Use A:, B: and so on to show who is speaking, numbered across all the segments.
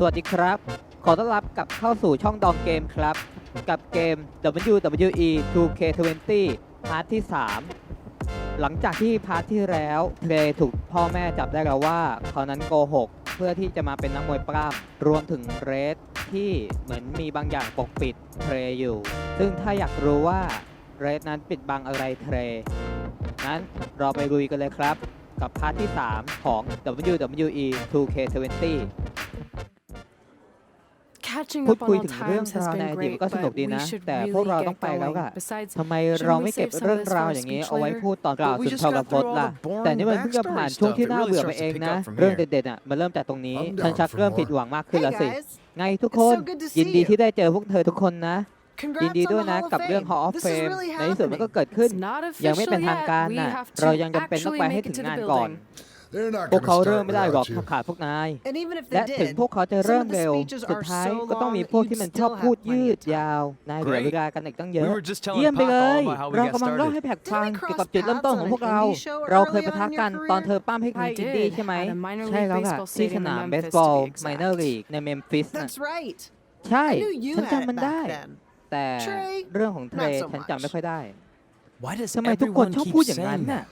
A: สวัสดีครับขอต้อนรับกลับเข้าสู่ช่องดองเกมครับกับเกม WWE 2K20 พาร์ทที่ 3หลังจากที่พาร์ทที่แล้วเทรถูกพ่อแม่จับได้แล้วว่าเขานั้นโกหกเพื่อที่จะมาเป็นนักมวยปล้ำรวมถึงเรสที่เหมือนมีบางอย่างปกปิดเทรอยู่ซึ่งถ้าอยากรู้ว่าเรสนั้นปิดบังอะไรเทรนั้นเราไปลุยกันเลยครับกับพาร์ทที่ 3 ของ WWE 2K20พูดคุยถึงเรื่องราวในอดีตก็สนุกดีนะแต่พวกเราต้องไปแล้วค่ะทำไมเราไม่เก็บเรื่องราวอย่างนี้เอาไว้พูดตอนกล่าวสุนทรพจน์ล่ะแต่นี่มันเพิ่งจะผ่านช่วงที่น่าเบื่อไปเองนะเรื่องเด็ดๆมันเริ่มจากตรงนี้ฉันชักเริ่มผิดหวังมากขึ้นแล้วสิไงทุกคนยินดีที่ได้เจอพวกเธอทุกคนนะยินดีด้วยนะกับเรื่อง Hall of Fame ในที่สุดมันก็เกิดขึ้นยังไม่เป็นทางการนะเรายังจำเป็นต้องไปให้ถึงงานก่อนพวกเขาเริ่มไม่ได้หรอกถ้าขาดพวกนายและถึงพวกเขาจะเริ่มเร็วสุดท้ายก็ต้องมีพวกที่มันชอบพูดยืดยาวนายเหลือเวลากันอีกตั้งเยอะเยี่ยมไปเลยเรากำลังเล่าให้แพกฟังเกี่ยวกับจุดเริ่มต้นของพวกเราเคยปะทะกันตอนเธอปั้มให้ใครอินดี้ใช่ไหมใช่แล้วค่ะที่สนามเบสบอลไมเนอร์ลีกในเมมฟิสใช่ฉันจำมันได้แต่เรื่องของเทรฉันจำไม่ค่อยได้ทำไมทุกคนชอบพูดอย่างนั้นน่ะ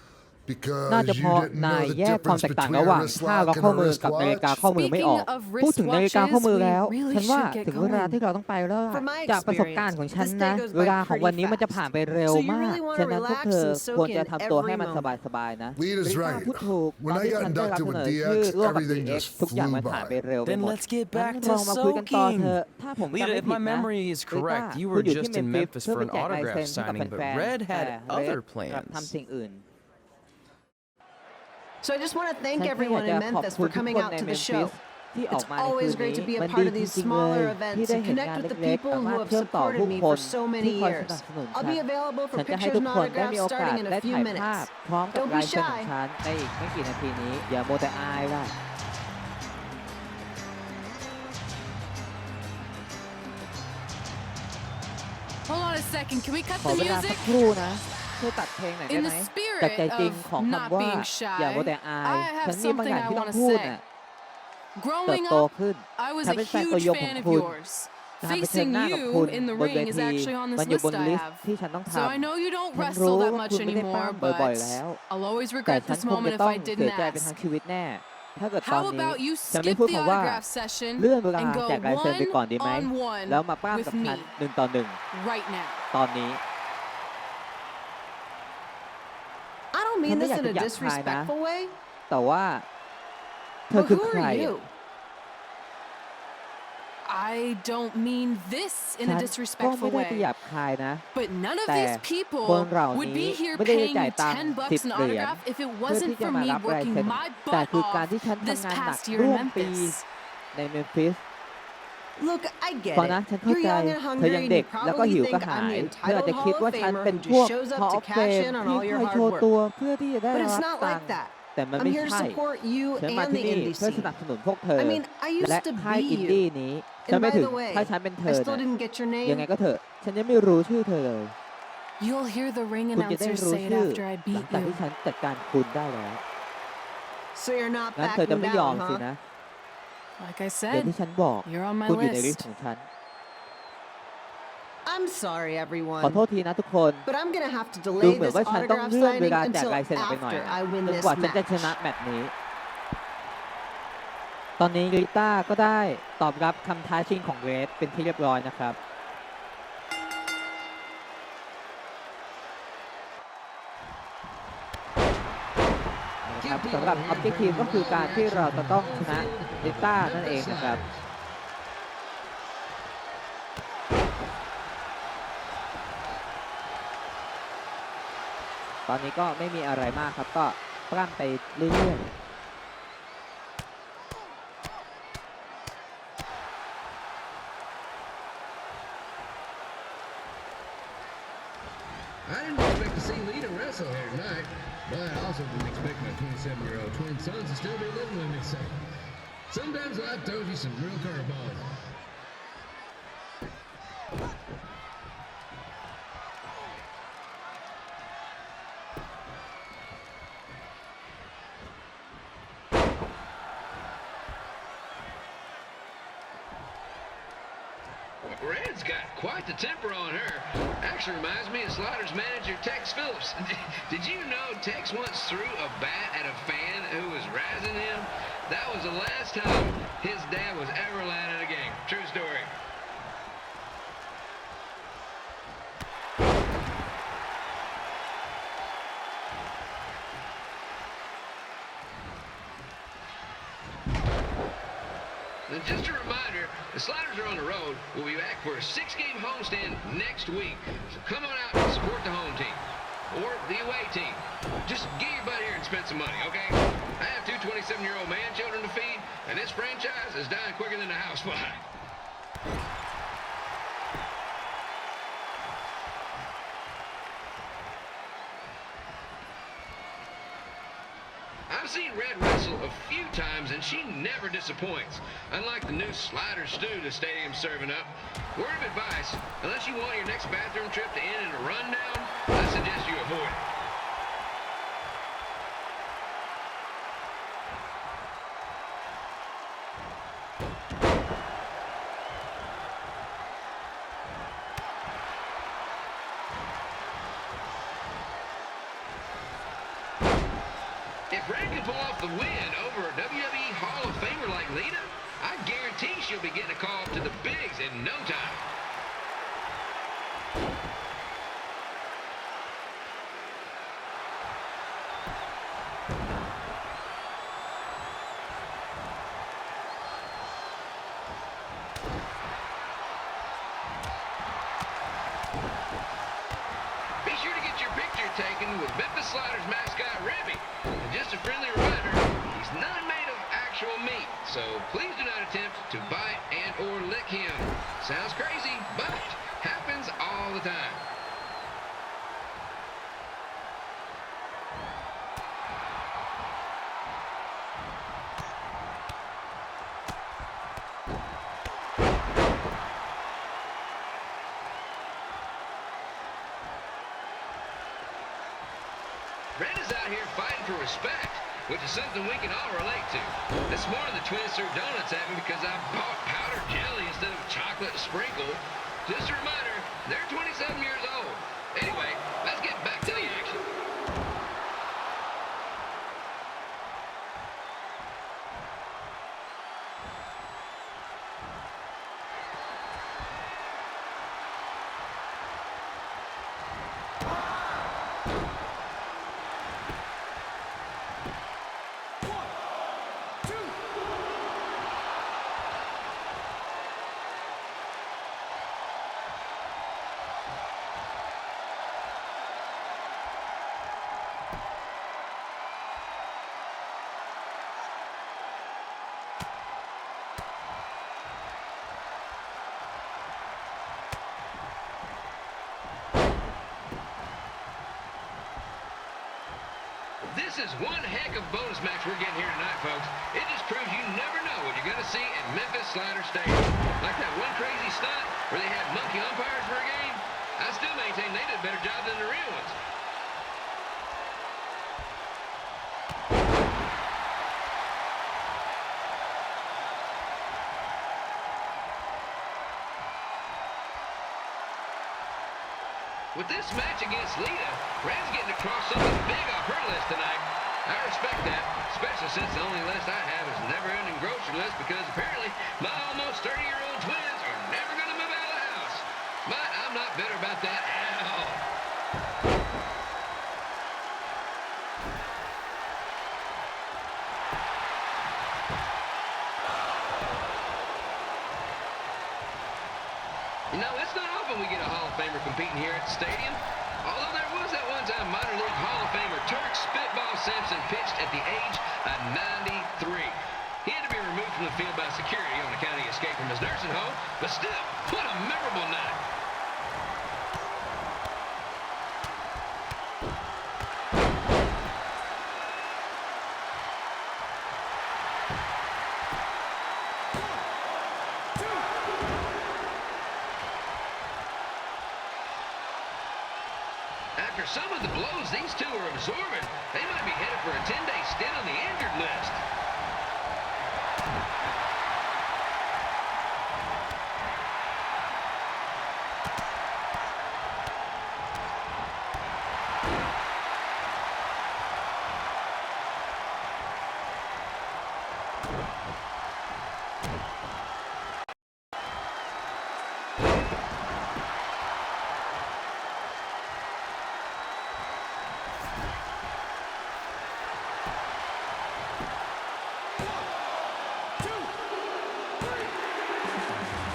A: น่าจะเพราะนายแยกความแตกต่างระหว่างผ้าล็อกข้อมือกับนาฬิกาข้อมือไม่ออกพูดถึงนาฬิกาข้อมือแล้วฉันว่าถึงเวลาที่เราต้องไปแล้วจากประสบการณ์ของฉันนะเวลาของวันนี้มันจะผ่านไปเร็วมากฉะนั้นพวกเธอควรจะทำตัวให้มันสบายๆนะพูดถูกตอนที่ฉันได้รับเสนอชื่อร่วมกับ DX ทุกอย่างมันผ่านไปเร็วไปหมดงั้นลองมาคุยกันต่อเถอะถ้าผมจำไม่ผิดนะคุณอยู่ที่เมมฟิสเพื่อไปแจกลายเซ็นให้กับแฟนๆแต่เรดกลับทำสิ่งอื่น
B: So I just want to thank everyone in Memphis for coming out to the show. It's always great to be a part of these smaller events and connect with the people who have supported me for so many years. I'll be available for pictures and autographs starting in a few minutes. Don't be shy.
A: ในอีกไม่กี่นาทีนี้อย่าโมแต่อายล่ะ
C: Hold on a second. Can we cut
A: ขอ
C: the
A: เวลาสั
C: music?
A: กครู่นะช่วยตัดเพลงหน่อยได้
C: In
A: ไหม
C: the
A: แต่ใจ
C: spirit
A: จริง
C: of
A: ของคำ
C: not
A: ว่า
C: being
A: อย่าโม
C: shy,
A: แต่อาย
C: I
A: ฉั
C: have
A: นมีบางอย่าง
C: something I
A: ที่ต้อง
C: want to
A: พูด
C: say.
A: น่ะเติบ
C: Growing
A: โต
C: up,
A: ขึ้น
C: I was
A: ฉัน
C: a
A: เป็นแฟนตัวย
C: huge
A: งของ
C: fan of
A: คุณ
C: yours.
A: การไปเชิญ
C: Facing
A: หน้ากับ
C: you
A: คุณ
C: in the
A: บนเว
C: ring is
A: ที
C: actually on
A: มัน
C: this
A: อยู่บน
C: list I
A: ลิสต์
C: have.
A: ที่ฉันต้องท
C: So I know you
A: ำ
C: don't
A: ฉันรู้
C: wrestle that
A: ว่า
C: much
A: คุณไม่ได้ปั้
C: anymore,
A: มบ่อย
C: but
A: ๆแล้ว
C: I'll always
A: แต่
C: regret
A: ฉัน
C: this
A: คง
C: moment
A: จะ
C: if
A: ต้อง
C: I
A: เสีย
C: didn't
A: ใจไปทั้ง
C: ask.
A: ชีวิตแน่ถ้าเกิดตอน
C: How
A: นี้
C: about you
A: จะไม่
C: skip
A: พูด
C: the
A: คำว่า
C: autograph session
A: เลื่อนเวลา
C: and go
A: แจกลายเซ็นไปก่อนดีไหม
C: one-on-one
A: แล้วมาปั้ม
C: with
A: กับฉัน
C: me
A: 1 ต่อ
C: right now?
A: 1ตอนนี้
B: I don't mean this in a disrespectful way.
A: แต่ว่าเธอ
B: But
A: คือ
B: who
A: ใคร
B: are you?
C: I don't mean this in
A: ฉั
C: a
A: นก็
C: disrespectful
A: ไม่ได้จะห
C: way.
A: ยาบคายนะ
C: But none of
A: แต่
C: these people
A: คนเหล่า
C: would
A: นี้
C: be here
A: ไม่ได้
C: paying
A: จ่าย
C: me
A: ตังค์
C: $10
A: 10
C: an
A: เหรียญ
C: autograph if it
A: เพื่อ
C: wasn't
A: ที่จะ
C: for
A: มา
C: me
A: รับลาย
C: working
A: เซ็น
C: my
A: แต่
C: butt
A: คือการ
C: off
A: ที่ฉัน
C: this
A: ทำงานหนัก
C: past year
A: ร่
C: in
A: วมปี
C: Memphis.
A: ในเมมฟิส
B: Look, I get
A: ฟังนะ
B: it.
A: ฉันเข้า
B: You're
A: ใจ
B: young and
A: เธอ
B: hungry
A: ยัง
B: and
A: เด็
B: you
A: กแล้วก็
B: probably
A: หิวกระ
B: think
A: หา
B: I'm
A: ย
B: the
A: เธออาจ
B: entitled
A: จะคิด
B: Hall
A: ว่า
B: of
A: ฉัน
B: Famer
A: เป็น
B: who
A: พวก
B: just shows up
A: Hall
B: to
A: of
B: cash
A: Fame
B: in on
A: ที่
B: all
A: ค
B: your
A: อยโช
B: hard
A: ว์ตัว
B: work.
A: เพื่อที่จะได้
B: But
A: รั
B: it's
A: บ
B: not
A: ตัง
B: like
A: ค์
B: that.
A: แต่มัน
B: I'm
A: ไม่
B: here to
A: ใช่
B: support you
A: ฉันมา
B: and
A: ที่
B: the
A: นี่
B: indie
A: เพื่อส
B: scene.
A: นับสนุนพวกเธอ
B: I mean, I
A: และ
B: used to
A: ค่าย
B: be
A: อินดี้
B: you.
A: นี้ฉัน
B: And
A: ไม่
B: by
A: ถึง
B: the way,
A: ถ้าฉันเป็นเธ
B: I
A: อ
B: still
A: นะ
B: didn't get your
A: ยัง
B: name.
A: ไงก็เถอะฉันยังไม่รู้ชื่อเธอเลย
C: You'll hear the ring
A: คุณจะได้
C: announcer
A: รู้
C: say it
A: ชื่อ
C: after I
A: หลัง
C: beat
A: จากที่
C: you.
A: ฉันจัดการคุณได้แล้ว
B: So you're not
A: งั้นเธอจะ
B: backing
A: ไม่ยอม
B: down,
A: สิ
B: huh?
A: นะ
C: Like I
A: อย่าง
C: said,
A: ที่ฉันบอก
C: you're on my
A: คุณอยู่ในลิส
C: list.
A: ต์ของฉัน
B: I'm sorry,
A: ขอ
B: everyone.
A: โทษทีนะทุกคน
B: But I'm gonna have to
A: ดู
B: delay
A: เหมือน
B: this
A: ว่าฉันต้อง
B: autograph
A: เลื่อนเว
B: signing
A: ลาแจก
B: until
A: ลายเซ็นออกไปหน่อย
B: after
A: นะ
B: I
A: จ
B: win
A: น
B: this
A: กว่าฉันจะช
B: match.
A: นะแมตช์นี้ ตอนนี้ลิต้าก็ได้ตอบรับคำท้าชิงของเรดเป็นที่เรียบร้อยนะครับสำหรับ Objective ก็คือการที่เราจะต้องชนะลิต้านั่นเองนะครับ ตอนนี้ก็ไม่มีอะไรมากครับก็ปล้ำไปเรื่อยๆ
D: I didn't expect to see Lita wrestle here tonight, but I also didn't expect my 27-year-old twin sons to still be living with me, so sometimes life throws you some real curveballs. Red's got quite the temper on her. Actually reminds me of Slaughter's manager, Tex Phillips. Did you know Tex once threw a bat at a fan who was razzing him? That was the last time his dad was ever allowed in a game. True story. And just a reminder, the Sliders are on the road. We'll be back for a 6-game homestand next week. So come on out and support the home team. Or the away team. Just get your butt here and spend some money, okay? I have two 27-year-old man children to feed, and this franchise is dying quicker than the house fly. I've seen Red wrestle a few times, and she never disappoints. Unlike the new slider stew the stadium's serving up. Word of advice, unless you want your next bathroom trip to end in a rundown, I suggest you avoid it. If Red can pull off the win over a WWE Hall of Famer like Lita, I guarantee she'll be getting a call up to the bigs in no time. Be sure to get your picture taken with Memphis Sliders mascot Remy. And just a friendly reminder, he's not made of actual meat, so please do not attempt to bite and or lick him. Sounds crazy, but happens all the time. Red is out here fighting for respect, which is something we can all relate to. This morning the twins threw donuts at me because I bought powdered jelly instead of chocolate sprinkle. Just a reminder, they're 27 years old. Anyway, let's get back to the action. This is one heck of a bonus match we're getting here tonight, folks. It just proves you never know what you're going to see at Memphis Slider Stadium. Like that one crazy stunt where they had monkey umpires for a game. I still maintain they did a better job than the real ones. With this match against Lita, Red's getting across something big off her list tonight. I respect that, especially since the only list I have is a never-ending grocery list because apparently my almost 30-year-old twins are never going to move out of the house. But I'm not bitter about that at all. You know, it's not often we get a Hall of Famer competing here at the stadium. Although there was that one time minor league Hall of Famer Turk Spitball Simpson pitched at the age of 93. He had to be removed from the field by security on account of the escape from his nursing home, but still, what a memorable night. After some of the blows these two are absorbing, they might be headed for a 10-day stint on the injured list.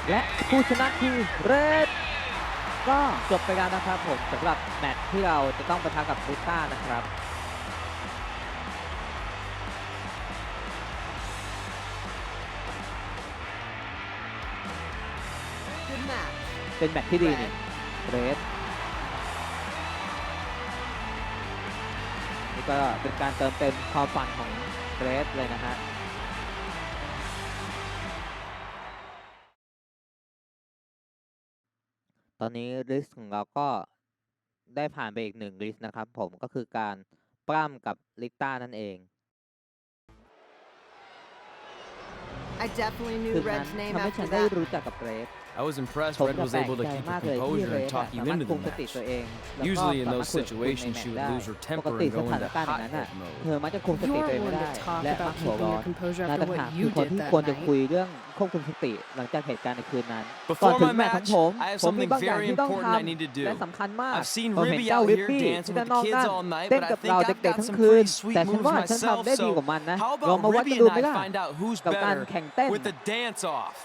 A: และผู้ชนะคือเรดก็จบไปแล้วนะครับผมสำหรับแมตช์ที่เราจะต้องปะทะกับลิต้านะครับ เป็นแมตช์ที่ดีนี่เรดนี่ก็เป็นการเติมเต็มความฝันของเรดเลยนะฮะตอนนี้ลิสต์ของเราก็ได้ผ่านไปอีก1ลิสต์นะครับผมก็คือการปล้ำกับลิต้านั่นเอง
B: I definitely
A: คื
B: knew
A: นนั้น
B: Red's name
A: ทำให้ฉั
B: after
A: นได้
B: that.
A: รู้จักกับเรด
E: I was impressed
A: ผม
E: Red
A: จะ
E: was
A: แปลก
E: able to
A: ใจ
E: keep
A: มา
E: her
A: กเลยที่
E: composure
A: เร
E: and
A: ด
E: talk
A: สา
E: you
A: มารถ
E: into
A: คุ
E: the
A: มสติ
E: match.
A: ตัวเองแล้วก็
E: Usually in
A: สามาร
E: those
A: ถคุยกับคุณใน
E: situations
A: แม
E: she
A: ตช์
E: would
A: ได้
E: lose her
A: ป
E: temper
A: กติ
E: and
A: ส
E: go
A: ถาน
E: into
A: การณ์อย่างนั้น
E: hot
A: อ่ะ
E: mode.
A: เธอมักจะคุมสติ
C: You're
A: ตัวเองไม่
C: one
A: ได้
C: to talk
A: และ
C: about
A: มักหัว
C: keeping
A: ร้อ
C: your
A: น
C: composure
A: นาย
C: after
A: ต่างหาก
C: what
A: คือ
C: you
A: คน
C: did
A: ที่
C: that
A: ควรจะ
C: night.
A: คุยเรื่องควบคุมสติหลังจากเหตุการณ์ในคืนนั้น ก่อน
E: Before
A: ถึ
E: my
A: งแมตช์ของ
E: match,
A: ผม
E: I have
A: ผมมี
E: something
A: บางอย่าง
E: very
A: ที่ต้อง
E: important I
A: ทำ
E: need to
A: และ
E: do.
A: สำคัญมาก
E: I've seen
A: ผมเห็น
E: Ribby
A: เจ้า
E: out
A: ริบ
E: here
A: บี้
E: dancing
A: ที่
E: with
A: ด้าน
E: the
A: นอก
E: kids
A: นั่น
E: all night,
A: เต้น
E: but I
A: กับ
E: think
A: เรา
E: I've
A: เด็ก
E: got
A: ๆทั้ง
E: some
A: คืน
E: pretty sweet
A: แต่ฉัน
E: moves
A: ว่าฉัน
E: myself,
A: ทำได้ดี
E: so
A: กว่ามันนะ
E: how
A: ลอง
E: about
A: มาวัดกัน
E: Ribby
A: ดู
E: and
A: ไหม
E: I
A: ล่ะ
E: find out who's
A: กับการ
E: better
A: แข่งเต้น
E: with the dance off?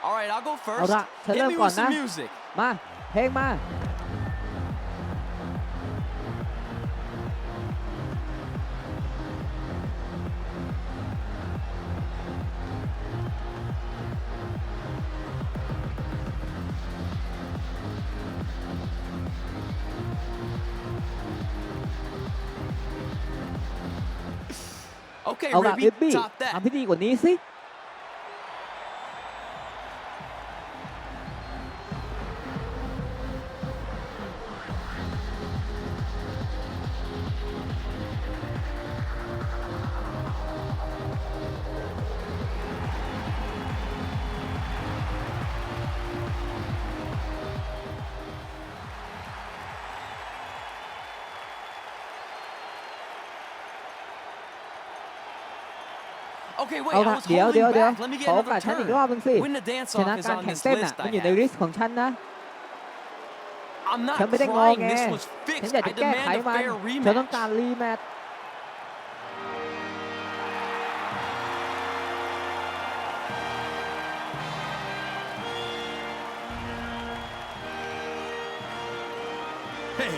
E: All right, I'll go
A: เอา
E: first.
A: ละฉัน
E: Hit
A: เริ่ม
E: me
A: ก่อน
E: with
A: นะ
E: some music.
A: มาเพลงมา
E: Okay,
A: เอาละ
E: Ribby,
A: ริบบี้
E: top that.
A: ทำให้ดีกว่านี้สิ
E: Okay, wait,
A: เอา
E: I
A: ละ
E: was
A: เดี๋ยว
E: holding back. Let me
A: ข
E: get
A: อโอกาส
E: another
A: ฉันอีก
E: turn.
A: รอบนึงสิ
E: Win the dance
A: ชนะ
E: off is
A: การ
E: on
A: แข่ง
E: this
A: เต้น
E: list
A: อ่ะมัน
E: I
A: อยู่ใน
E: have.
A: ลิสต์ของฉันนะ
E: I'm not
A: ฉันไม่ได้งอ
E: crying.
A: แง
E: This was
A: ฉัน
E: fixed.
A: อยาก
E: I
A: จะแก้ไข
E: demand a
A: มัน
E: fair
A: ฉันต้อง
E: rematch.
A: การรีแมตช์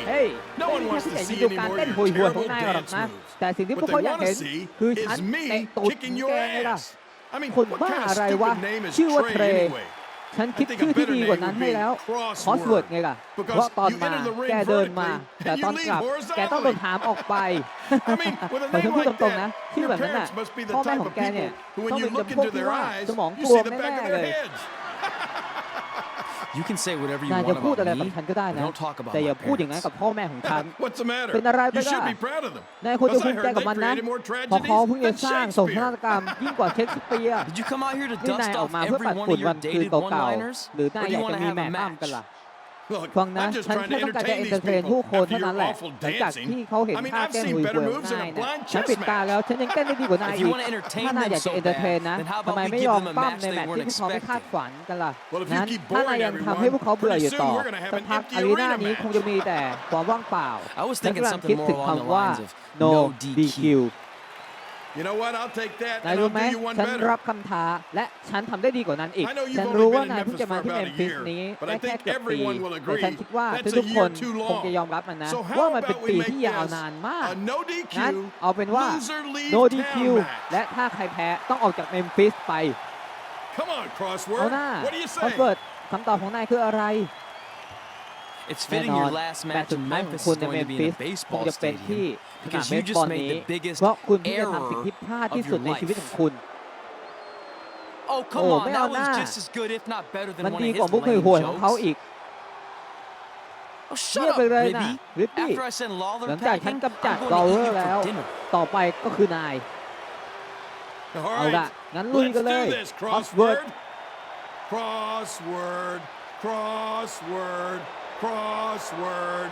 A: เฮ้ย
F: No
A: ไม่
F: one
A: มีใคร
F: wants
A: ที่
F: to
A: อยากจะ
F: see
A: ดู
F: any
A: การ
F: more
A: เต้
F: of
A: น
F: your
A: ห่วยๆของ
F: terrible
A: นายหรอก
F: dance
A: นะ
F: moves.
A: แต่สิ่งที่พวก
F: What
A: เขา
F: they
A: อยาก
F: want
A: เห็
F: to
A: น
F: see
A: คือฉั
F: is
A: น
F: me
A: เตะตูด
F: kicking
A: แก
F: your
A: ไงล่ะ
F: ass. I mean,
A: คน
F: what
A: บ้า
F: kind of
A: อะไรวะ
F: stupid name is
A: ชื่อว่าเทร
F: Trey anyway?
A: ฉัน
F: I
A: คิด
F: think
A: ชื่
F: a
A: อที่
F: better
A: ดี
F: name
A: กว่านั้น
F: would
A: ให้
F: be
A: แล้วคอสเวิร์ด
F: Crossword.
A: ไงล่ะ เพ
F: Because
A: ราะตอน
F: you
A: มา
F: enter the
A: แก
F: ring
A: เดินมา
F: vertically
A: แต่
F: and
A: ต
F: you
A: อนกลับ
F: leave
A: แกต้องโดน
F: horizontally.
A: หามออกไป
F: I mean, with a
A: ผมจะ
F: name
A: พูด
F: like
A: ตรงๆนะ
F: that,
A: ชื่อ
F: your
A: แบบนั้นน่ะ
F: parents must be the
A: พ่อแม่
F: type
A: ของ
F: of
A: แกเนี่ย
F: people who,
A: ต้อ
F: when
A: ง
F: you
A: เป็น
F: look
A: จำพวก
F: into
A: ที่
F: their
A: ว่า
F: eyes,
A: สมอง
F: you
A: กลว
F: see
A: ง
F: the back
A: แน่
F: of
A: ๆเล
F: their
A: ย
F: heads.
E: You can say whatever you
A: นาย
E: want
A: จะพูด
E: about
A: อะไรกับ
E: me,
A: ฉันก็ได้
E: but
A: นะ
E: don't talk about
A: แต่อย่า
E: my
A: พูดอย่างนั้น
E: parents.
A: กับพ่อแม่ของฉัน
F: What's the matter?
A: เป็นอะไรไป
F: You
A: ล่ะ
F: should be proud of them.
A: นายควรจะ
F: Because
A: ภู
F: I
A: มิใจ
F: heard
A: กับ
F: they
A: มันนะ
F: created more
A: เพราะเขา
F: tragedies
A: เพิ่งจะ
F: than
A: สร้างโศกนาฏ
F: Shakespeare.
A: กรรมยิ่งกว่าเชคสเปียร์
E: Did you come out here to
A: นี่นาย
E: dust
A: ออก
E: off
A: มาเพื่อ
E: every
A: ปัด
E: one
A: ฝุ่
E: of
A: น
E: your
A: วันคืน
E: dated
A: เก่า
E: one-liners?
A: ๆหรือนาย
E: Or
A: อ
E: do
A: ยา
E: you
A: ก
E: want
A: จะ
E: to
A: มี
E: have
A: แม
E: a
A: ตช์อ้ํ
E: match?
A: กันล่ะ
F: Look,
A: ฟังนะ
F: I'm just
A: ฉัน
F: trying
A: แค่
F: to
A: ต้องการจะ
F: entertain
A: เอน
F: these
A: เตอร์เทน
F: people
A: ผู้คน
F: after
A: เท่า
F: your
A: นั้นแหละ
F: awful
A: หลังจากที่
F: dancing.
A: เขาเห็น
F: I mean,
A: ท่า
F: I've
A: เต้น
F: seen
A: ห่วย
F: better
A: ๆของ
F: moves
A: นา
F: in
A: ย
F: a
A: นะ
F: blind
A: ฉัน
F: chess
A: ปิดตา
F: match.
A: แล้วฉันยังเต้นได้ดีกว่านาย
E: If
A: อี
E: you
A: ก
E: want to entertain
A: ถ้านาย
E: them
A: อยากจะ
E: so
A: เอนเตอร์เทน
E: bad,
A: นะ
E: then how
A: ทำไม
E: about we
A: ไม่
E: give
A: ยอม
E: them a
A: ปั้ม
E: match
A: ใน
E: they
A: แมตช์
E: weren't
A: ที่พวกเขาไม่คาด
E: expecting?
A: ฝันกันล่ะ
F: Well, if you
A: นั้น
F: keep
A: ถ้านาย
F: boring
A: ยังทำให้
F: everyone,
A: พวกเขาเบื่อ
F: pretty
A: อยู่
F: soon
A: ต่อ
F: we're going to have
A: สัก
F: an
A: พัก
F: empty
A: อารีนา
F: arena
A: นี้คงจะ
F: match.
A: มีแต่ความว่างเปล่า
E: I was
A: ฉัน
E: thinking
A: กำลัง
E: something
A: คิด
E: more
A: ถึง
E: along the
A: คำว่า
E: lines of
A: no
E: no
A: DQ
E: DQ.
F: You know what? I'll take that
A: นาย
F: and
A: รู้
F: I'll
A: ไหม
F: do you one
A: ฉัน
F: better.
A: รับคำท้าและฉันทำได้ดีกว่านั้นอีก
F: I know
A: ฉัน
F: you've
A: รู้
F: only
A: ว่า
F: been in
A: นายเพิ่ง
F: Memphis
A: จะมา
F: for
A: ที่เม
F: about
A: ม
F: a
A: ฟิส
F: year,
A: นี้
F: but
A: ได้
F: I
A: แค่
F: think
A: เกือบปี
F: everyone will
A: แต่ฉัน
F: agree
A: คิดว่า
F: that's
A: ทุ
F: a
A: กๆคน
F: year too
A: คงจะ
F: long.
A: ยอมรับมันนะ
F: So
A: ว่า
F: how
A: มันเป็น
F: about
A: ปี
F: we
A: ที่
F: make
A: ยาว
F: this
A: นานมาก
F: a no
A: งั้น
F: DQ
A: เอาเป็นว่า
F: loser leave
A: no DQ
F: town match?
A: และถ้าใครแพ้ต้องออกจากเมมฟิสไป
F: Come on,
A: เอา
F: Crossword.
A: หน้า
F: What do you
A: คอส
F: say?
A: เวิร์ดคำตอบของนายคืออะไร
E: It's
A: แน่
E: fitting
A: นอน
E: your last
A: แมตช์
E: match
A: สุด
E: in
A: ท้ายของ
E: Memphis
A: คุณ
E: is
A: ใน
E: going
A: เม
E: to
A: ม
E: be
A: ฟิ
E: in
A: ส
E: a
A: คง
E: baseball
A: จะเป็นที่
E: stadium
A: สนาม
E: because
A: เบ
E: you
A: สบอล
E: just made
A: นี้
E: the biggest
A: เพราะคุณเพิ่งจะทำสิ่ง
E: error
A: ที่พลาดที่
E: of
A: สุด
E: your
A: ในชีวิต
E: life.
A: ของคุณ
E: Oh, come
A: Oh,
E: on.
A: may
E: That
A: ona.
E: was just as good, if not better
A: มัน
E: than one
A: ดี
E: of
A: กว่า
E: his
A: มุก
E: lame
A: ห่วยๆของเขา
E: jokes.
A: อีก
E: Oh,
A: เงี
E: shut
A: ยบ
E: up,
A: ไปเลยนะ
E: Ribby.
A: ริบบี้
E: After I send
A: หลั
E: Lawler
A: งจากฉัน
E: packing,
A: กำจัด
E: I'm
A: ลอ
E: going
A: เว
E: to
A: อ
E: eat
A: ร์
E: you
A: แล้ว
E: for dinner.
A: ต่อไปก็คือนาย
F: All
A: เอาละ
F: right.
A: งั้นลุย
F: Let's
A: กันเลย
F: do this.
A: Crossword
F: Crossword. Crossword. Crossword.
A: Crossword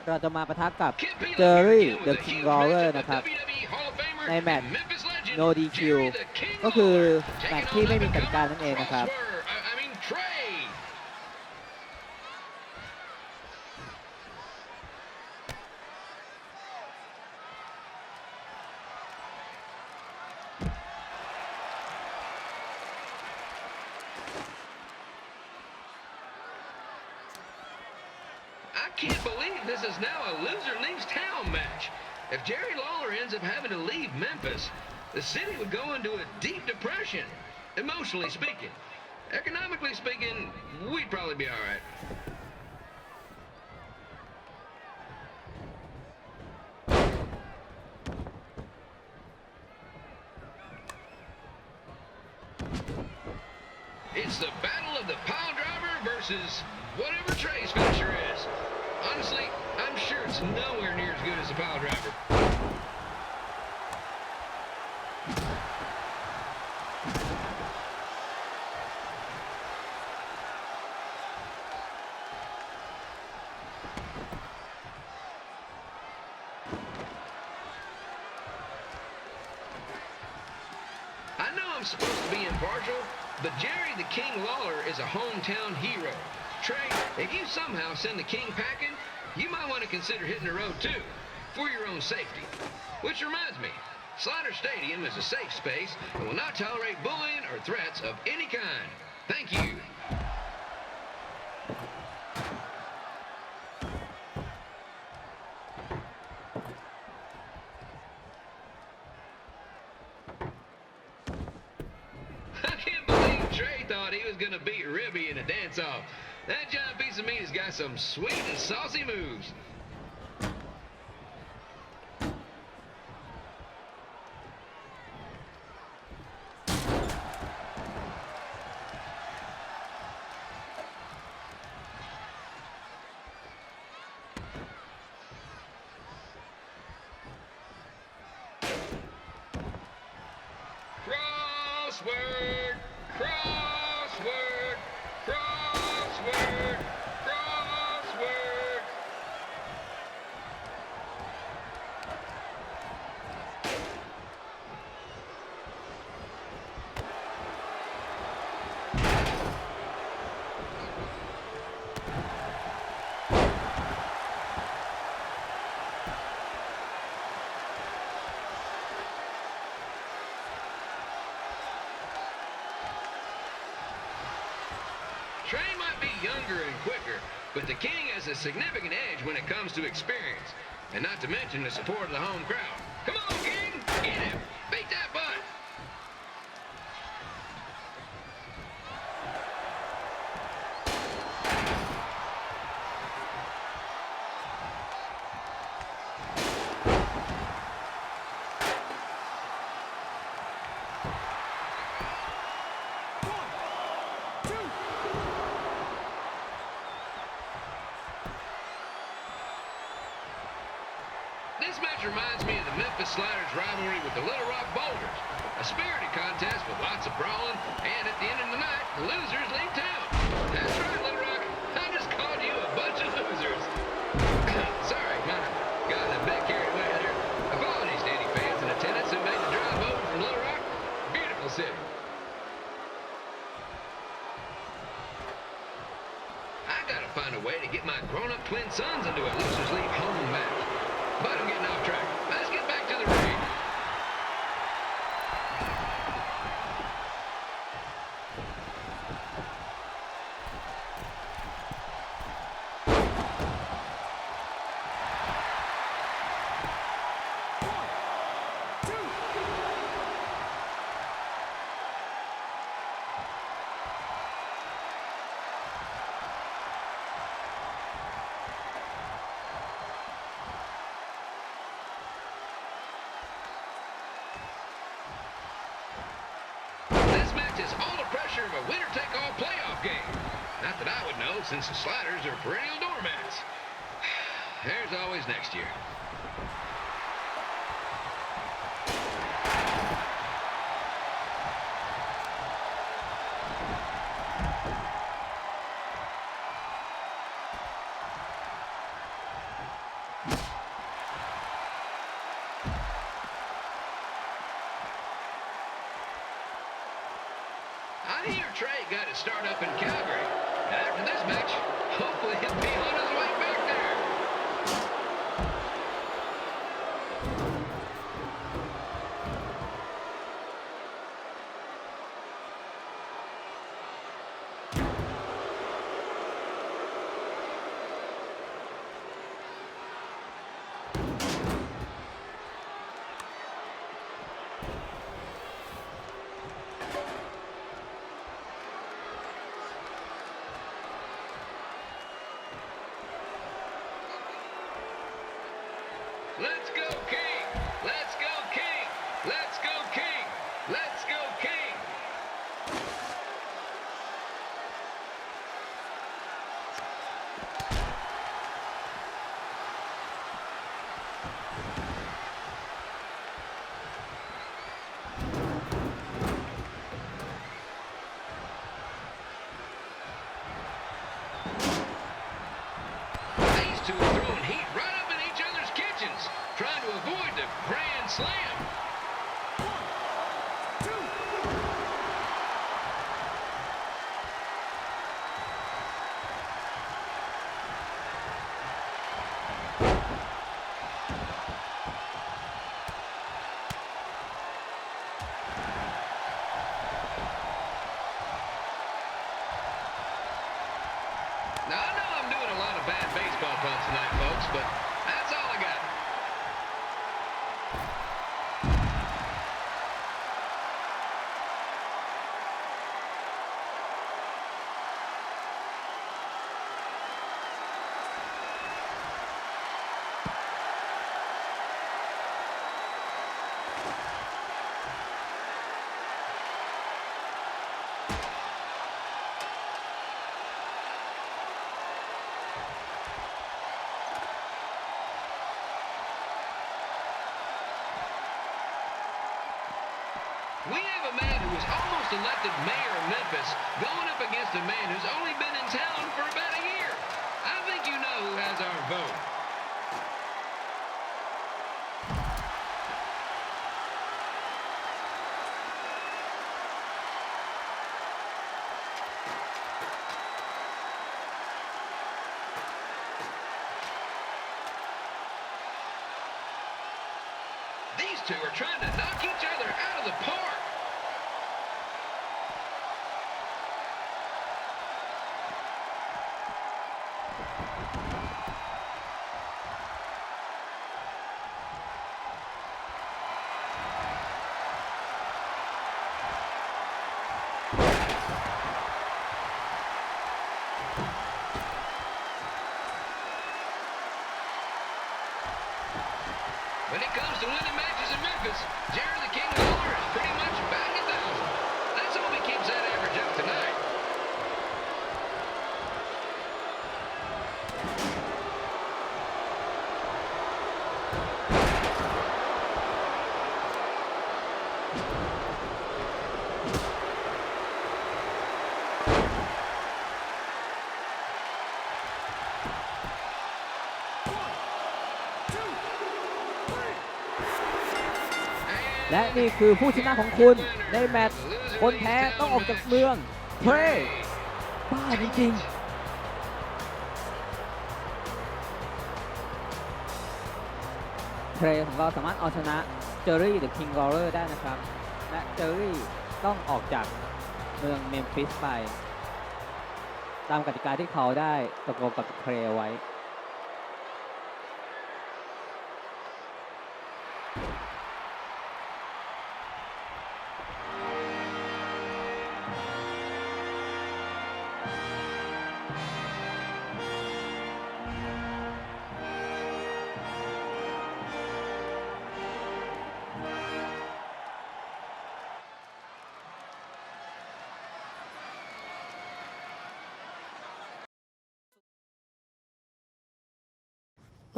A: เราจะมาปะทะกับ
D: Kid Peele
A: เจอรี่
D: here
A: เด
D: with
A: อะ
D: a
A: คิง
D: huge
A: ลอเวอ
D: matchup
A: ร์
D: with
A: นะครับ
D: WWE Hall of Famer
A: ในแมตช์
D: and Memphis legend
A: No DQ
D: Jerry the King
A: ก็คือ
D: Lawler
A: แมตช์
D: taking
A: ที่
D: on
A: ไม่มีก
D: up
A: ติ
D: and
A: กา
D: comer
A: นั่นเองนะครับ
D: Crossword. I mean Trey. I can't believe this is now a loser leaves town match. If Jerry Lawler ends up having to leave Memphis, the city would go into a deep depression, emotionally speaking. Economically speaking, we'd probably be all right. It's the battle of the pile driver versus whatever Trey's finisher is. Honestly, I'm sure it's nowhere near as good as the pile driver. I know I'm supposed to be impartial, but Jerry the King Lawler is a hometown hero. Trey, if you somehow send the King packing, you might want to consider hitting the road too, for your own safety. Which reminds me, Slaughter Stadium is a safe space and will not tolerate bullying or threats of any kind. Thank you. I can't believe Trey thought he was going to beat Ribby in a dance-off. That giant piece of meat has got some sweet and saucy moves. Crossword, crossword, crossword, crossword. Trey might be younger and quicker, but the King has a significant edge when it comes to experience, and not to mention the support of the home crowd. Come on, King! Get him! Beat that butt! This match reminds me of the Memphis Sliders rivalry with the Little Rock Boulders. A spirited contest with lots of brawling, and at the end of the night, the losers leave town. That's right, Little Rock. I just called you a bunch of losers. Sorry, might have gotten a bit carried away there. Apologies to any fans in attendance who made the drive over from Little Rock. Beautiful city. I gotta find a way to get my grown-up twin sons into a losers leave home match. But I'm getting off track. Let's get back to the ring. picture of a winner-take-all playoff game. Not that I would know, since the Sliders are perennial doormats. There's always next year. I hear Trey got his start up in Calgary. And after this match, hopefully he'll be on his way back there. Let's go, King! Let's go, King! Let's go, King! Let's go, King! These two are throwing heat right up in each other's kitchens, trying to avoid the grand slam. Now, I know I'm doing a lot of bad baseball puns tonight, folks, but that's all I got. We have a man who was almost elected mayor of Memphis going up against a man who's only been in town for about a year. I think you know who has our vote. These two are trying to knock each other out of the park. When it comes to winning matches in Memphis, Jerry the King Lawler is pretty much back at 1,000. Let's hope he keeps that average up tonight. And
A: และนี่คือผู้ชนะของคุณในแมตช์คนแพ้ต้องออกจากเมืองเทรบ้าจริงๆเทรของเราสามารถเอาชนะเจอรี่หรือคิงกอเลอร์ได้นะครับและเจอรี่ต้องออกจากเมืองเมมฟิสไปตามกติกาที่เขาได้ตกลงกับเทรไว้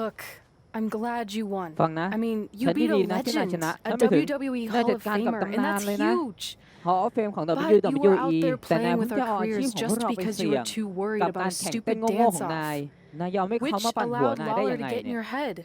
C: Look, I'm glad you won.
A: ฟังนะ
C: I mean,
A: ฉั
C: you
A: นยิน
C: beat a
A: ดีนะที่นาย
C: legend,
A: ชนะ
C: a
A: ฉันไม่ถึง
C: WWE
A: นาย
C: Hall
A: จัด
C: of
A: การกับ
C: Famer,
A: ตำ
C: and
A: นาน
C: that's
A: เลยนะ
C: huge.
A: Hall of Fame ของ
C: But you were out
A: WWE
C: there
A: แต่นาย
C: playing
A: เพิ่ง
C: with
A: จะ
C: our
A: เอาอาชีพ
C: careers
A: ของ
C: just
A: เราไป
C: because you
A: เสี่ย
C: were
A: ง
C: too worried
A: กับ
C: about
A: การ
C: a
A: แข่งเต้น
C: stupid
A: โง่ๆ
C: dance
A: ของนาย
C: off,
A: นายยอมให้เขา
C: which
A: มาปั่นหัว
C: allowed
A: นายได้
C: Lawler
A: ยัง
C: to
A: ไง
C: get in
A: เนี่ย
C: your head.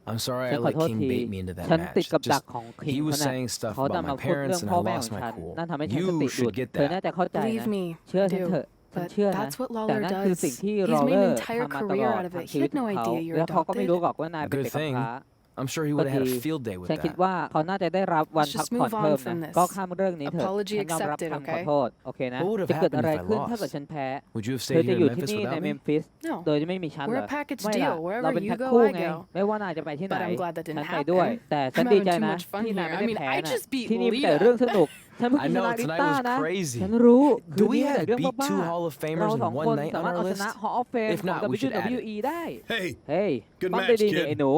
E: I'm sorry
A: ฉั
E: I
A: นขอ
E: let
A: โทษ
E: King
A: ที
E: bait me into that
A: ฉันติด
E: match.
A: กับดัก
E: Just
A: ของคิง
E: he
A: เขา
E: was
A: น่ะ
E: saying stuff
A: เขา
E: about
A: ดัน
E: my
A: มาพูดเรื่อ
E: parents
A: ง
E: and
A: พ่อ
E: I
A: แม่ข
E: lost
A: อง
E: my
A: ฉัน
E: cool.
A: นั่นทำให้ฉันส
E: You
A: ติหลุ
E: should
A: ด
E: get
A: เธอ
E: that.
A: น่าจะเข้าใจ
C: Believe
A: นะ
C: me,
A: เชื่อ
C: I
A: ฉัน
C: do.
A: เถอะฉัน
C: But
A: เชื่อนะ
C: that's what
A: แต่
C: Lawler
A: นั่นคือ
C: does.
A: สิ่งที่
C: He's
A: โรเล
C: made
A: อ
C: an
A: ร์
C: entire
A: ทำมาต
C: career
A: ลอด
C: out of
A: ทั้
C: it.
A: ง
C: He
A: ชีวิต
C: had
A: ข
C: no
A: องเขา
C: idea you
A: และ
C: were
A: เขาก็ไม่รู้
C: adopted.
A: หรอกว่านายเป็น
E: Good
A: เด็กกำ
E: thing.
A: พร้า
E: I'm sure he
A: ก็
E: would have
A: ดี
E: had a field day with
A: ฉันคิด
E: that.
A: ว่าเขาน่าจะได้รับวัน
C: Let's
A: พัก
C: just
A: ผ่อน
C: move on
A: เพิ่ม
C: from
A: นะ
C: this.
A: ก็ข้ามเรื่องนี้เถอะ
C: Apology
A: ฉันยอมรับ
C: accepted,
A: คำขอ
C: okay?
A: โทษโอเคนะ
E: What would have
A: จะเกิด
E: happened
A: อะไร
E: if I
A: ขึ้นถ้า
E: lost?
A: เกิดฉันแพ้
E: Would you have
A: เธอ
E: stayed
A: จะ
E: here
A: อยู่
E: in
A: ที่
E: Memphis
A: นี่ใน
E: without
A: เม
E: me?
A: มฟิส
C: No.
A: โดยที่ไม่มีฉันเหร
C: We're
A: อ
C: a package
A: ไม่ล่ะ
C: deal.
A: เรา
C: Wherever
A: เป็น
C: you
A: แพ็ค
C: go,
A: คู่
C: I
A: ไง
C: go.
A: ไม่ว่านายจะไปที่ไหน
C: But I'm glad that
A: ฉัน
C: didn't
A: ไปด้วย
C: happen.
A: แต่ฉัน
C: I'm
A: ดี
C: having
A: ใจ
C: too
A: นะ
C: much fun
A: ที่นาย
C: here.
A: ไม่
C: I
A: ได้
C: mean,
A: แพ้
C: I
A: นะ
C: just beat
A: ที่นี่มีแต่
C: Lita.
A: เรื่องสนุกฉันเพิ่ง
E: I
A: ช
E: know
A: นะลิ
E: tonight
A: ต้า
E: was
A: นะ
E: crazy.
A: ฉันรู้คื
E: Do
A: น
E: we
A: นี้มี
E: have
A: แต่เรื่อง
E: beat
A: บ้า
E: two Hall of
A: ๆ
E: Famers
A: เรา
E: in
A: สอง
E: one
A: คน
E: night
A: สา
E: on
A: มารถ
E: our
A: เอาช
E: list?
A: นะ Hall of Fame
E: If
A: ของ
E: not, we should add it.
A: WWE ได้
F: Hey,
A: เฮ้ย
F: good
A: ปั้มได้
F: match,
A: ดีนี่
F: kid.
A: ไอ้หนู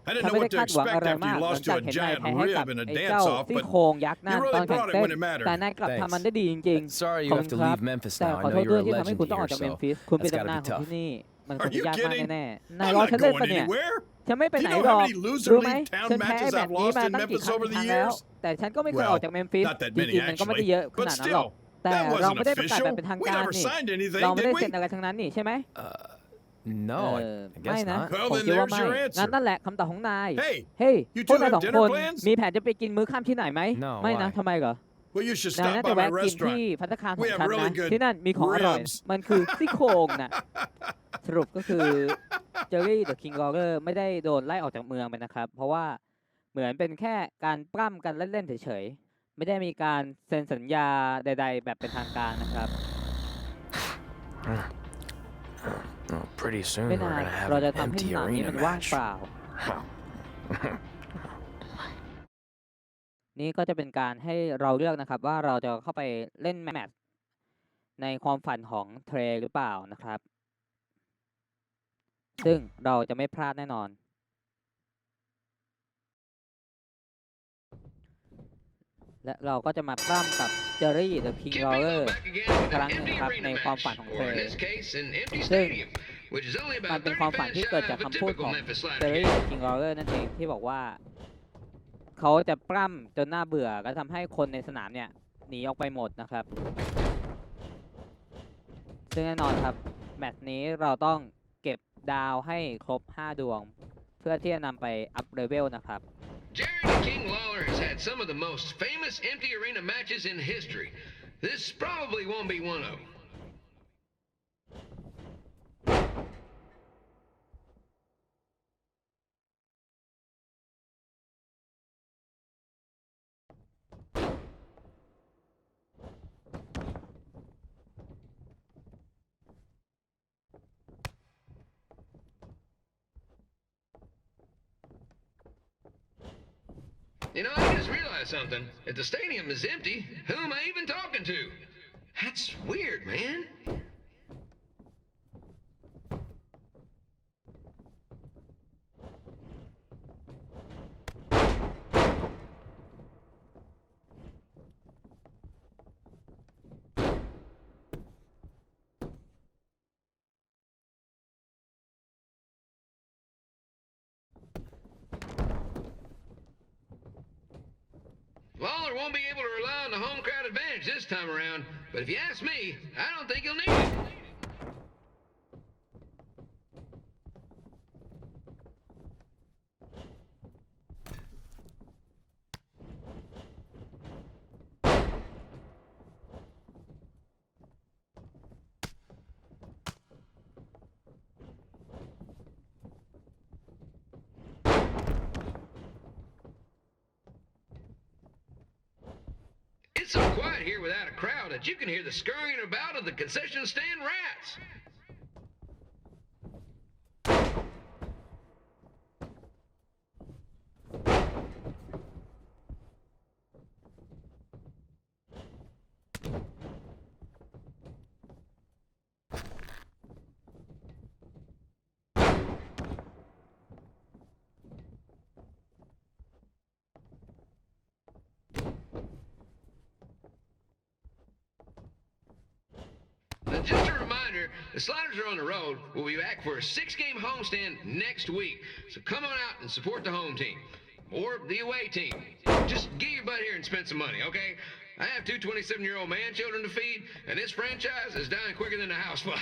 F: I
A: ฉัน
F: didn't know
A: ไม่ได้
F: what to
A: คาดหวัง
F: expect
A: อะไร
F: after
A: มา
F: you
A: กหลัง
F: lost
A: จาก
F: to a
A: เห็นนาย
F: giant
A: แพ้ให้กับ
F: rib in a
A: ไอ้เจ้า
F: dance off,
A: ซี่
F: but
A: โครงยักษ์นั่น
F: you
A: ตอน
F: really
A: แข่ง
F: brought it
A: เต้น
F: when it mattered.
A: แต่นายกลับทำมันได้ดีจริง
E: Sorry
A: ๆ
E: you
A: ขอบ
E: have
A: คุ
E: to
A: ณครับ
E: leave Memphis
A: แต่
E: now.
A: ขอ
E: I
A: โท
E: know
A: ษด้
E: you're
A: วย
E: a
A: ที่ทำให้
E: legend
A: คุณต้องออก
E: here,
A: จากเมม
E: so
A: ฟิสคุณเป็น
E: that's gotta
A: ตำนาน
E: be
A: ของ
E: tough.
A: ที่นี่มันค
F: Are
A: งจะ
F: you
A: ยากมาก
F: kidding?
A: แน่ๆนาย
F: I'm
A: รอ
F: not
A: ฉันเล่น
F: going
A: ปะเนี่ย
F: anywhere.
A: ฉันไม่ไป
F: Do
A: ไห
F: you
A: น
F: know
A: หร
F: how
A: อก
F: many loser
A: รู้ไหม
F: league town
A: ฉันแพ้
F: matches
A: แบบ
F: I've
A: นี้
F: lost
A: มา
F: in
A: ตั้งกี่
F: Memphis
A: ครั้ง
F: over
A: กี่
F: the
A: ครั้งแล้ว
F: years?
A: แต่ฉันก็ไม่เคยอ
F: Well,
A: อกจากเมมฟิส
F: not that
A: จ
F: many
A: ริงๆมันก็ไม่ได้
F: actually.
A: เยอะข
F: But
A: นาดนั้นหรอก
F: still,
A: แต่
F: that
A: เรา
F: wasn't
A: ไม่ได้ประกาศแบบ
F: official.
A: เป็นทาง
F: We
A: การ
F: never
A: นี่
F: signed anything,
A: เราไม่
F: did
A: ได้
F: we?
A: เซ็นอะไรทั้งนั้นนี่ใช่ไหม
E: No, I
A: ไม่
E: guess
A: นะ
E: not.
F: Well,
A: ผม
F: then
A: คิดว่า
F: there's
A: ไม่
F: your
A: งั้น
F: answer.
A: นั่นแหละคำตอบของนาย
F: Hey,
A: เฮ้ย
F: you
A: พวก
F: two
A: นาย
F: have
A: สอง
F: dinner
A: คน
F: plans?
A: มีแผนจะไปกินมื้อค่ำที่ไหนไหม
E: No,
A: ไม่นะ
E: why?
A: ทำไมเหรอ
F: Well, you should
A: นาย
F: stop
A: น่า
F: by
A: จะ
F: my
A: แวะกินที่
F: restaurant.
A: ภัตตาคารขอ
F: We
A: ง
F: have
A: ฉัน
F: really
A: นะ
F: good
A: ที่นั่นมีของอร่อย
F: ribs.
A: มันคือซี่โครงน่ะสรุปก็คือเจอรี่เดอะคิงลอเกอร์ไม่ได้โดนไล่ออกจากเมืองไปนะครับ เพราะว่าเหมือนเป็นแค่การปล้ำกันเล่นๆเฉยๆ ไม่ได้มีการเซ็นสัญญาใดๆ แบบเป็นทางการนะครับ
E: Oh, pretty soon
A: ไม่
E: we're
A: นาน
E: gonna have
A: เรา
E: an
A: จะทำให้
E: empty
A: สนามนี้
E: arena
A: มันว่าง
E: match.
A: เปล่า นี่ก็จะเป็นการให้เราเลือกนะครับว่าเราจะเข้าไปเล่นแมตช์ในความฝันของเทรหรือเปล่านะครับ ซึ่งเราจะไม่พลาดแน่นอน และเราก็จะมาปล้ำกับเจอรี่เดอะคิง
D: Get
A: ลอเกอ
D: Bingo
A: ร์
D: back again with
A: ครั้ง
D: an
A: หนึ่ง
D: empty
A: ครับ
D: arena
A: ในความ
D: match,
A: ฝันของเทร
D: or in this case, an empty
A: ซึ่ง
D: stadium, which is only
A: มัน
D: about
A: เป็น
D: 30
A: ความฝัน
D: fans
A: ที่
D: shy
A: เกิดจาก
D: of a
A: คำพูด
D: typical
A: ของ
D: Memphis
A: เจอ
D: Slider
A: รี่
D: game.
A: เดอะคิงลอเกอร์นั่นเองที่บอกว่า เขาจะปล้ำจนน่าเบื่อก็ทำให้คนในสนามเนี่ยหนีออกไปหมดนะครับ ซึ่งแน่นอนครับ แมตช์นี้เราต้องเก็บดาวให้ครบ 5 ดวง เพื่อที่จะนำไปอัพเลเวลนะครับ
D: Jerry the King Lawler has had some of the most famous empty arena matches in history. This probably won't be one of them. You know, I just realized something. If the stadium is empty, who am I even talking to? That's weird, man. Lawler won't be able to rely on the home crowd advantage this time around, but if you ask me, I don't think he'll need it. It's so quiet here without a crowd that you can hear the scurrying about of the concession stand rats. Now, just a reminder, the Sliders are on the road. We'll be back for a 6-game homestand next week. So come on out and support the home team. Or the away team. Just get your butt here and spend some money, okay? I have 2 27-year-old man children to feed, and this franchise is dying quicker than a housefly.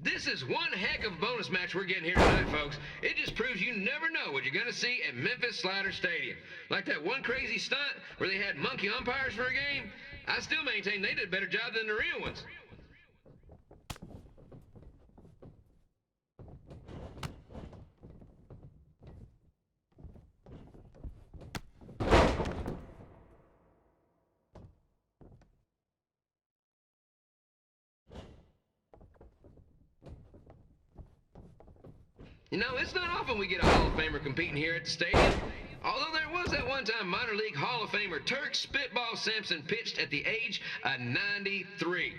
D: This is one heck of a bonus match we're getting here tonight, folks. It just proves you never know what you're going to see at Memphis Slider Stadium. Like that one crazy stunt where they had monkey umpires for a game. I still maintain they did a better job than the real ones. You know, it's not often we get a Hall of Famer competing here at the stadium. Although there was that one time minor league Hall of Famer Turk Spitball Sampson pitched at the age of 93.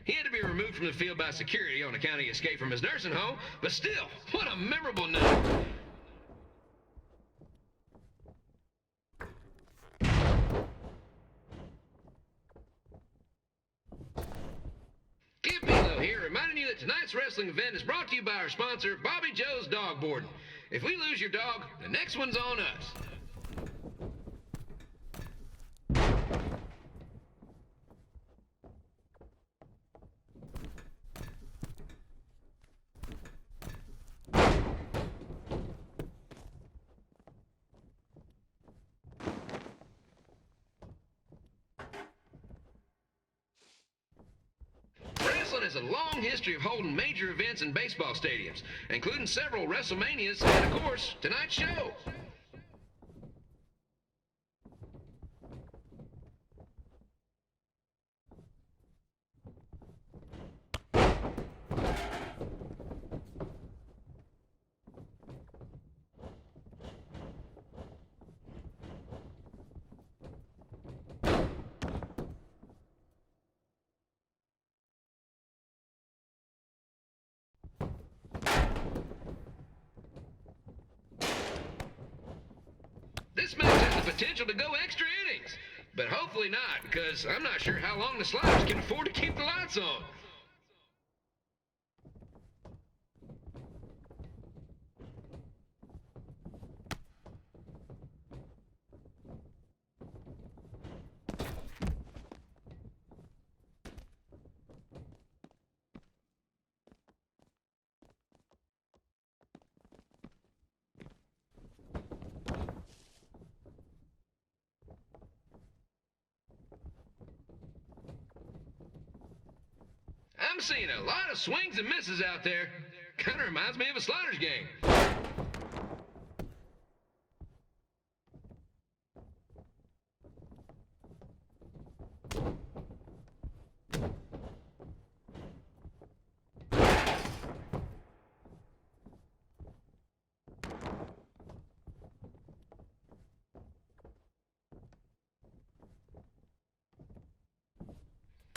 D: He had to be removed from the field by security on account he escaped from his nursing home, but still, what a memorable night. Give Pilo here, reminding you that tonight's wrestling event is brought to you by our sponsor, Bobby Joe's Dog Boarding. If we lose your dog, the next one's on us. Wrestling has a long history of holding major events in baseball stadiums, including several WrestleManias and, of course, tonight's show. This match has the potential to go extra innings, but hopefully not, because I'm not sure how long the Sliders can afford to keep the lights on. I'm seeing a lot of swings and misses out there. Kind of reminds me of a Sliders game.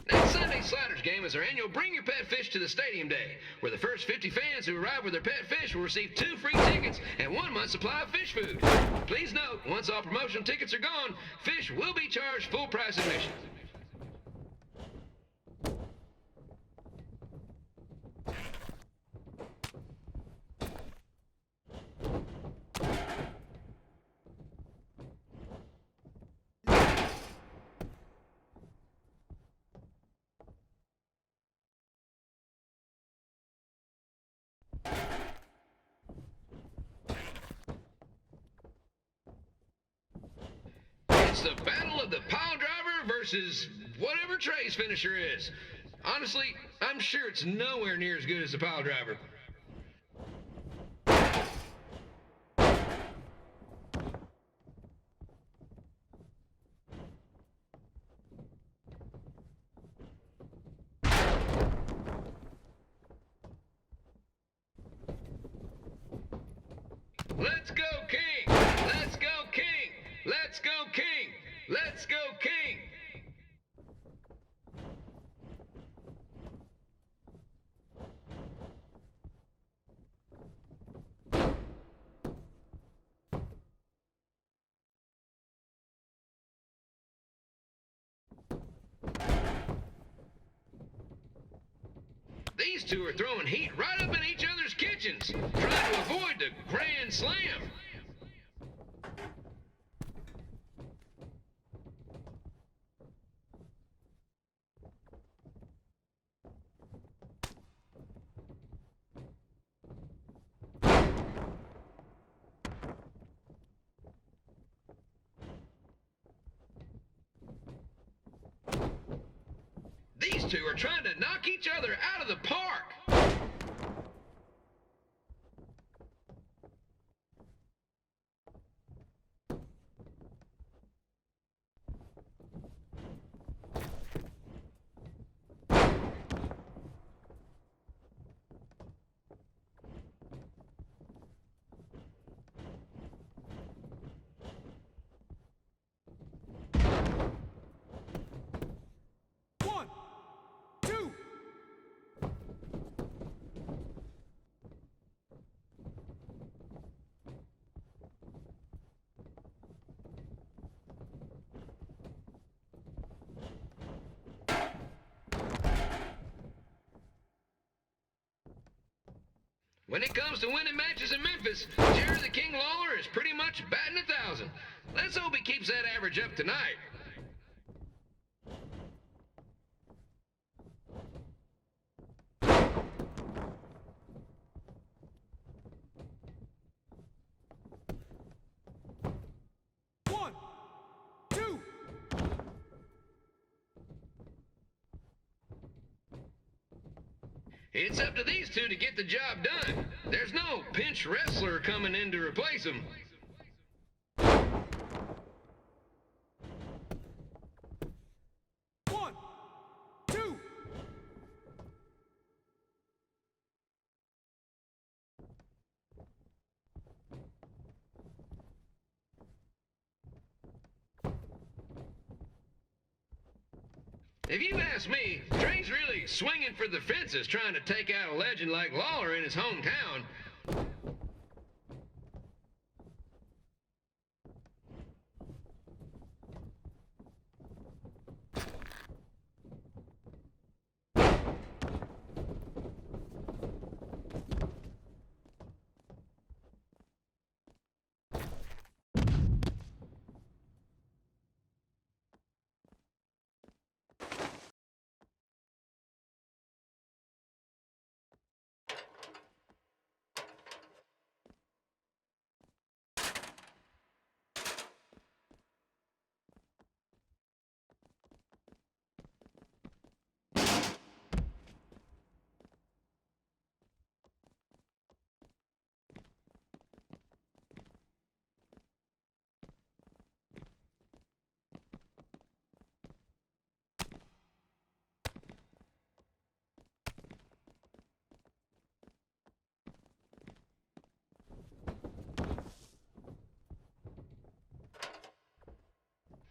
D: Next Sunday's Sliders game is our annual Bring Your Pet Fish to the Stadium Day, where the first 50 fans who arrive with their pet fish will receive 2 free tickets and 1 month's supply of fish food. Please note, once all promotional tickets are gone, fish will be charged full price admission. It's the battle of the pile driver versus whatever Trey's finisher is. Honestly, I'm sure it's nowhere near as good as the pile driver. Let's go, King! Let's go, King! Let's go, King! Let's go, King! These two are throwing heat right up in each other's kitchens, trying to avoid the Grand Slam. These two are trying to knock each other out of the park.
F: One, two.
D: When it comes to winning matches in Memphis, Jerry the King Lawler is pretty much batting 1,000. Let's hope he keeps that average up tonight.
F: One, two.
D: It's up to these two to get the job done. There's no pinch wrestler coming in to replace them.
F: One, two.
D: If you ask me, Dre's really swinging for the fences trying to take out a legend like Lawler in his hometown.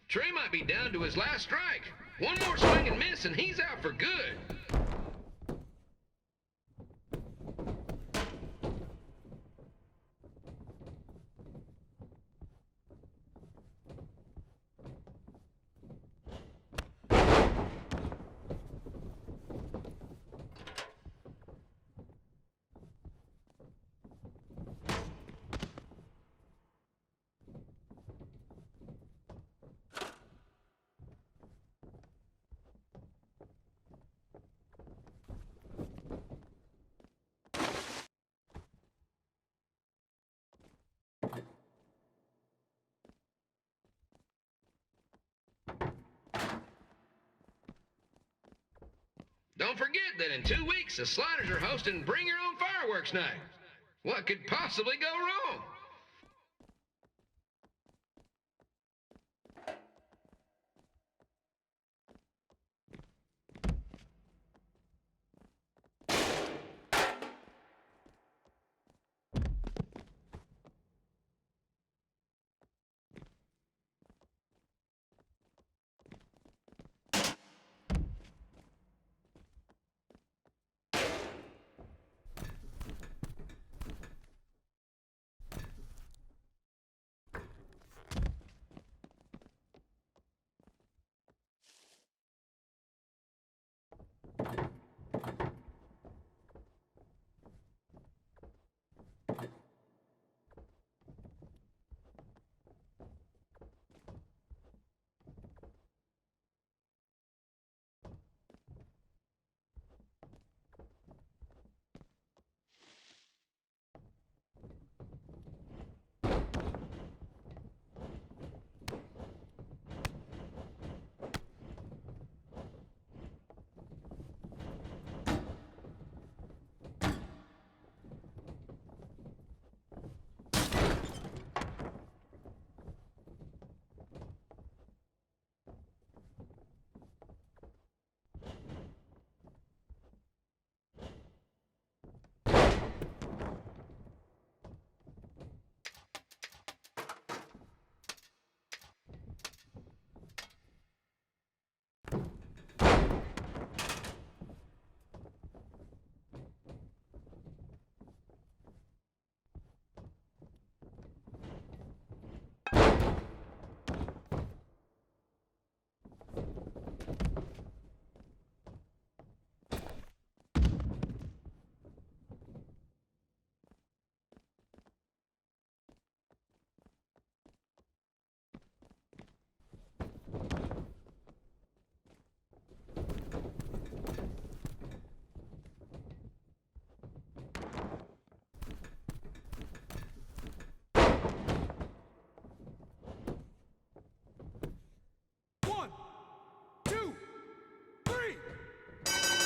D: Trey might be down to his last strike. One more swing and miss, and he's out for good. Don't forget that in 2 weeks, the Sliders are hosting Bring Your Own Fireworks Night. What could possibly go wrong?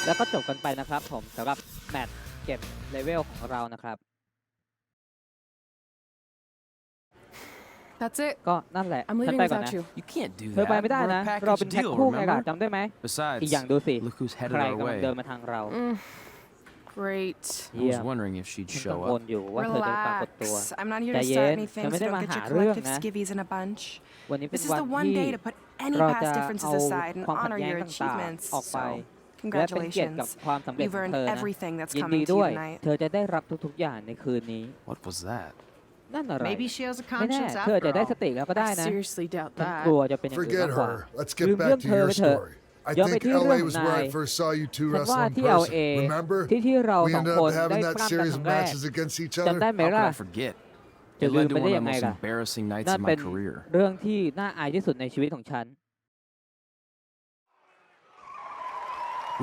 A: แล้วก็จบกันไปนะครับผมสำหรับแมตช์เก็บเลเวลของเรานะครับ
C: That's it.
A: ก็นั่นแหละ
C: I'm
A: ฉัน
C: leaving
A: ไปก่อน
C: without
A: นะ
C: you.
E: You can't do
A: เธอไป
E: that.
A: ไม่ได้
E: We're
A: นะ
E: a
A: เราเป็น
E: package
A: แพ็ค
E: deal,
A: คู่ไงล่ะ
E: remember?
A: จำได้ไหม
E: Besides,
A: อีกอย่างดูสิ
E: look who's
A: ใค
E: headed
A: ร
E: our
A: กำลังเดิน
E: way.
A: มาทางเรา
C: Great.
E: I
A: เยี่ย
E: was
A: ม
E: wondering if she'd
A: ฉันกัง
E: show
A: วล
E: up.
A: อยู่ว่าเธอจะปรากฏตัว
G: Relax. I'm not here
A: ใจ
G: to
A: เย็
G: start
A: น
G: anything,
A: ฉันไม่
G: so
A: ได้
G: don't
A: มา
G: get
A: หา
G: your
A: เรื่อง
G: collective
A: นะ
G: skivvies in a bunch.
A: วันนี้เป็น
G: This is
A: วัน
G: the one
A: ที่
G: day to put any
A: เรา
G: past
A: จะ
G: differences
A: เอา
G: aside and
A: ความขัด
G: honor
A: แย้ง
G: your
A: ต่าง
G: achievements.
A: ๆออกไป
G: So,
A: และเป็นเกียรติกับ
G: congratulations.
A: ความสำเร็จ
G: You've
A: ของ
G: earned
A: เธอนะ
G: everything that's
A: ยินดี
G: coming to
A: ด้วย
G: you tonight.
A: เธอจะได้รับทุกๆอย่างในคืนนี้
E: What was that?
A: นั่นอะไร
B: Maybe she has a
A: ไม่แน่
B: conscience
A: เธอ
B: after
A: จะได้ส
B: all.
A: ติแล้วก็ได้
C: I
A: นะ
C: seriously doubt
A: ฉัน
C: that.
A: กลัวจะเป็นอย่างอื่น
H: Forget
A: มากกว่า
H: her. Let's
A: ลื
H: get
A: มเรื่อง
H: back
A: เธ
H: to
A: อ
H: your
A: ไปเถอะ
H: story. I
A: ย้อนไป
H: think
A: ที่เรื่อง
H: LA
A: ของ
H: was
A: นา
H: where
A: ย
H: I first saw you two
A: ฉันว่า
H: wrestle in
A: ที่ LA
H: person. Remember?
A: ที่เรา
H: We
A: สอง
H: ended
A: ค
H: up
A: นได้
H: having
A: ป
H: that
A: ล้ำกัน
H: series
A: ค
H: of
A: รั้งแรก
H: matches against each
A: จำ
H: other.
A: ได้ไหม
E: How
A: ล่ะ
E: could I forget?
A: จะ
E: It
A: ลืม
E: led
A: ไป
E: to
A: ได้
E: one of
A: ยั
E: the
A: งไง
E: most
A: ล่ะ
E: embarrassing nights
A: นั่น
E: of
A: เป็
E: my
A: น
E: career.
A: เรื่องที่น่าอายที่สุดในชีวิตของฉัน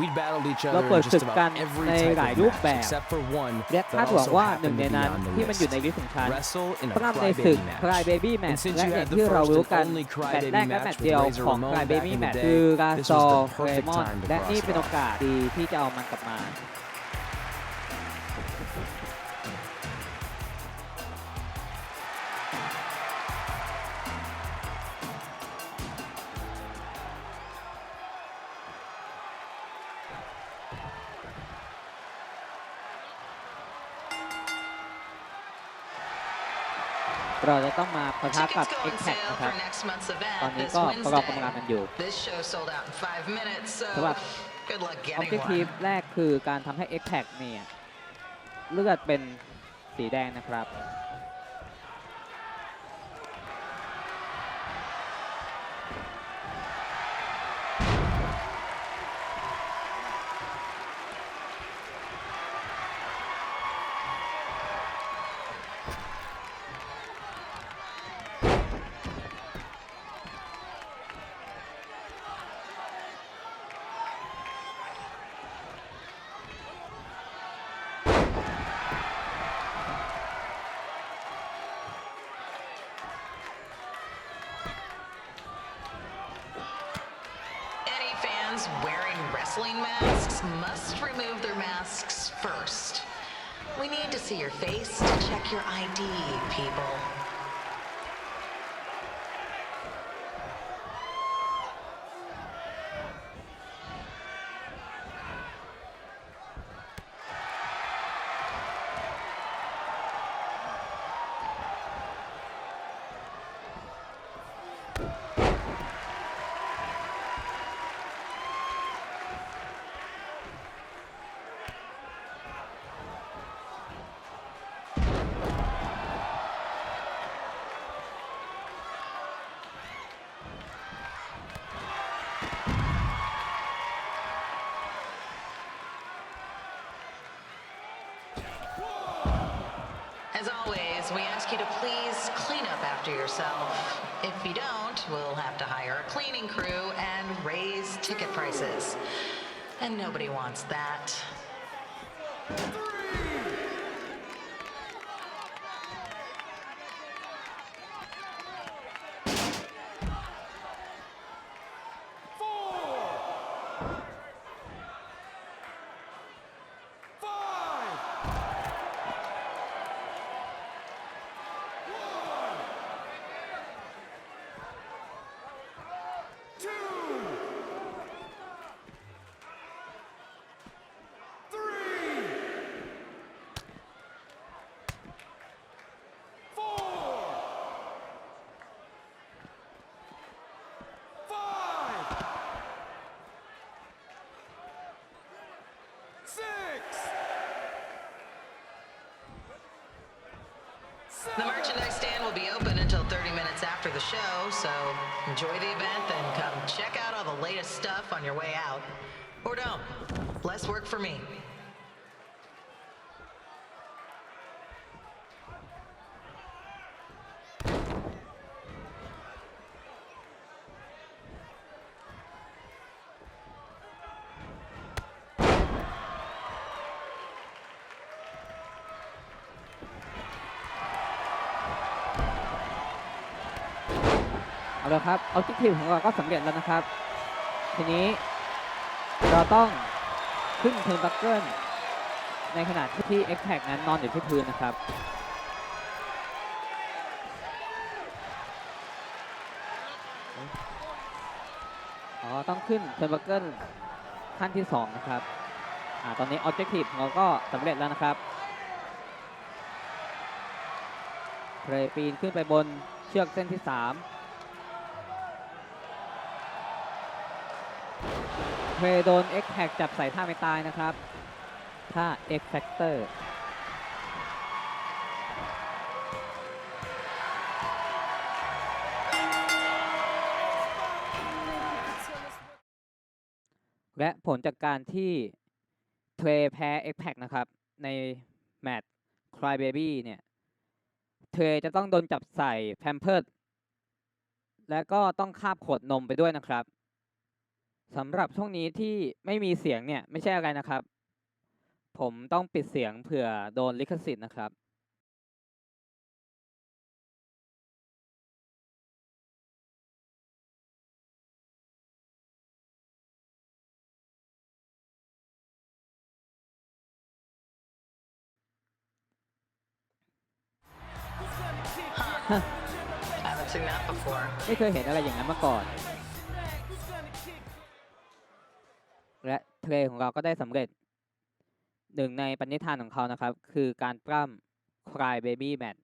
E: We battled each
A: เรา
E: other
A: เปิ
E: in
A: ดศึ
E: just
A: กกัน
E: about every
A: ใน
E: type
A: หลาย
E: of
A: รูป
E: match
A: แบบ
E: except for one
A: และ
E: that
A: คาดหวัง
E: also
A: ว่าหนึ่ง
E: happened
A: ใน
E: to be
A: นั้น
E: on the
A: ที่มันอยู่ใน
E: list.
A: ลิสต์ของฉัน
E: Wrestle in a
A: ปล้ำในศึก
E: crybaby
A: Cry
E: match.
A: Baby
E: And
A: Match
E: since
A: และ
E: you
A: อย่า
E: had
A: ง
E: the
A: ที่เรา
E: first
A: รู้
E: and
A: กัน
E: only
A: แมตช์แร
E: crybaby
A: กและแมต
E: match
A: ช์
E: with
A: เดียว
E: Razor
A: ของ
E: Ramon
A: Cry
E: back
A: Baby
E: in the
A: Match
E: day,
A: คือกา
E: this
A: ซอ
E: was the
A: เร
E: perfect
A: มอน
E: time to
A: และ
E: cross
A: นี่
E: it
A: เป็นโอ
E: off.
A: กาสดีที่จะเอามันกลับมา เราจะต้องมาปะทะกับ
I: Tickets go on
A: X-Pac
I: sale
A: นะครั
I: for
A: บ
I: next month's
A: ตอน
I: event
A: นี้
I: this
A: ก็เรากำลัง
I: Wednesday.
A: กันอยู่
I: This show sold out in 5 minutes, so
A: สำหรับ
I: good luck
A: ออบ
I: getting
A: เจกตีฟ
I: one.
A: แรกคือการทำให้ X-Pac เนี่ยเลือดเป็นสีแดงนะครับ
I: Any fans wearing wrestling masks must remove their masks first. We need to see your face to check your ID, people. As always, we ask you to please clean up after yourself. If you don't, we'll have to hire a cleaning crew and raise ticket prices. And nobody wants that. The merchandise stand will be open until 30 minutes after the show, so enjoy the event and come check out all the latest stuff on your way out. Or don't. Less work for me.
A: เอาละครับเอาจิ๊กทีมของเราก็สำเร็จแล้วนะครับ ทีนี้เราต้อง ขึ้นเทิร์นบัคเกิลในขณะที่ X-Pac นั้นนอนอยู่ที่พื้นนะครับต้องขึ้นเทิร์นบัคเกิลขั้นที่2นะครับตอนนี้ Objective ของเราก็สำเร็จแล้วนะครับเพลย์ปีนขึ้นไปบนเชือกเส้นที่3เพลย์โดน X-Pac จับใส่ท่าไม่ตายนะครับท่า X Factor และผลจากการที่เทรแพ้ X-Pac นะครับในแมตช์ Cry Baby เนี่ยเทรจะต้องโดนจับใส่แพมเพิร์สและก็ต้องคาบขวดนมไปด้วยนะครับสำหรับช่วงนี้ที่ไม่มีเสียงเนี่ยไม่ใช่อะไรนะครับผมต้องปิดเสียงเผื่อโดนลิขสิทธิ์นะครับ
I: Haven't seen that before.
A: ไม่เคยเห็นอะไรอย่างนั้นมาก่อนและเทรของเราก็ได้สำเร็จหนึ่งในปณิธานของเขานะครับคือการปล้ำ Cry Baby Match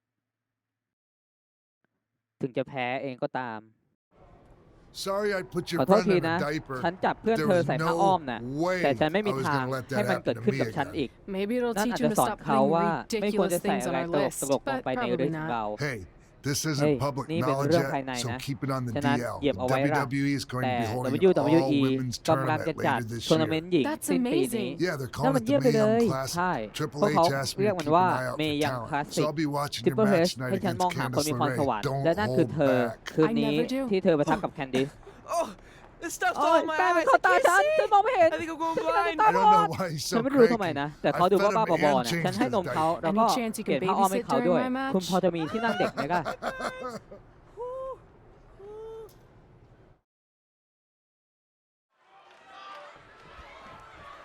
A: ถึงจะแพ้เองก็ตาม
G: Sorry I put
A: ข
G: your
A: อโทษ
G: friend
A: ที
G: in
A: นะ
G: a diaper.
A: ฉันจับเพื่อน
G: There
A: เธอ
G: was
A: ใส่ผ้า
G: no
A: อ้อมน่ะ
G: way
A: แต่ฉันไม่มี
G: I was
A: ทาง
G: gonna let
A: ให้
G: that
A: มันเกิด
G: happen
A: ขึ้
G: to
A: น
G: me
A: กับฉัน
G: again.
A: อีก
C: Maybe it'll
A: นั่น
C: teach
A: อาจ
C: him
A: จะ
C: to
A: สอน
C: stop
A: เขา
C: putting
A: ว่าไม่ควร
C: ridiculous
A: จะใส่
C: things
A: อะ
C: on
A: ไร
C: our
A: ตลก
C: list.
A: ตลกลง
C: But
A: ไปในลิ
C: probably
A: สต์ของ
C: not.
A: เรา
G: Hey, this isn't
A: Hey,
G: public
A: นี่เป็น
G: knowledge
A: เรื่อง
G: yet,
A: ภายใน
G: so
A: นะ
G: keep it on the
A: ฉะนั้น
G: DL.
A: เก็บเอาไว้ล่ะ
G: WWE is going
A: แต่
G: to be holding an
A: WWE
G: all-women's
A: กำลัง
G: tournament
A: จะจัด
G: later this
A: ทัวร์นาเมน
G: year.
A: ต์หญิง
C: That's
A: สิ้นปีนี้
C: amazing.
G: Yeah, they're
A: นั่น
G: calling
A: มัน
G: it
A: เยี่ย
G: the
A: มไป
G: Mae
A: เล
G: Young
A: ย
G: Classic.
A: ใช่
G: Triple
A: พวกเขา
G: H asked me
A: เรีย
G: to
A: กมัน
G: keep
A: ว่า
G: an eye out
A: เม
G: for
A: ยัง
G: talent.
A: คลาส
G: So
A: สิก
G: I'll be watching your
A: Triple
G: match
A: H
G: tonight
A: ให้ฉัน
G: against
A: มองหาคน
G: Candice
A: มีพรส
G: LeRae.
A: วรรค์
G: Don't
A: และนั่นคือ
G: hold
A: เธอ
G: back.
A: คืน
C: I
A: นี้
C: never do.
A: ที่เธอประทับกับแคนดิส
F: Oh, this stuff's
A: โอ้
F: all
A: ย
F: in my
A: แป้งมัน
F: eyes.
A: เข้า
F: I
A: ตา
F: can't
A: ฉัน
F: see.
A: ฉันมองไม่เห็น
F: I think I'm going blind.
G: I don't know why he's
A: ฉัน
G: so
A: ไม่รู้ทำไม
G: cranky.
A: นะ แต่
G: I
A: เขาดู
G: fed
A: บ้า
G: him
A: ๆบอ
G: and
A: ๆนะฉัน
G: changed
A: ให้
G: his
A: นมเขา
G: diaper.
A: แล้วก็
C: Any chance you
A: เปลี่ย
C: can
A: นผ้าอ้อมให้
C: babysit
A: เขาด้วย
C: during my match?
A: คุณพอจะมีที่นั่งเด็กไหมล่ะ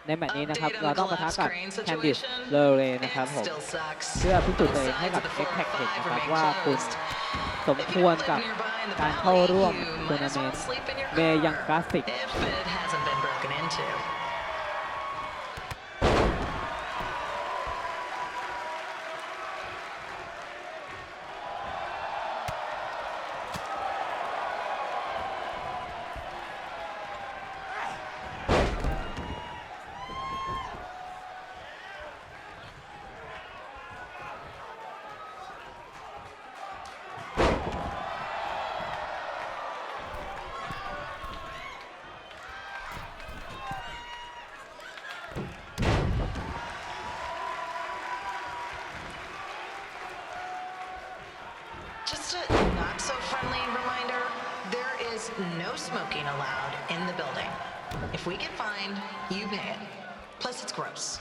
A: ในแมตช์นี้นะครับ
I: Update
A: เรา
I: on the
A: ต้องปะทะ
I: collapsed
A: กับ
I: crane
A: แคนดิส
I: situation.
A: เลเรนะครับ
I: It
A: ผม
I: still sucks.
A: เพื่อพิสูจน์
I: Both
A: ตัวเองให้
I: sides
A: กับ
I: of the 4
A: X-Pac
I: and
A: เห็น
I: 5
A: นะ
I: are
A: ครับ
I: being
A: ว่าคุณ
I: closed.
A: สมควร
I: If you
A: กับ
I: live nearby in the
A: การเข้า
I: valley,
A: ร่วม
I: you
A: ทัวร์
I: might
A: นา
I: as
A: เม
I: well
A: นต์
I: sleep in your
A: เมยัง
I: car
A: คลาสสิก
I: if it hasn't been broken into. Just a not so friendly reminder, there is no smoking allowed in the building. If we get fined, you pay it. Plus it's gross.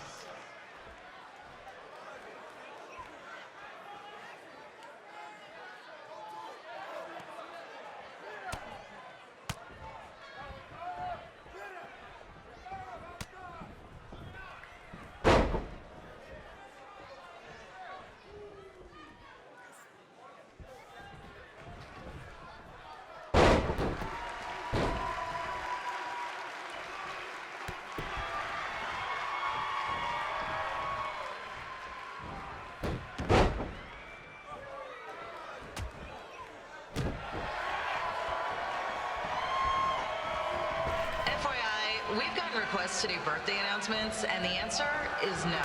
I: FYI, we've gotten requests to do birthday announcements, and the answer is no.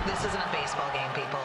I: This isn't a baseball game, people.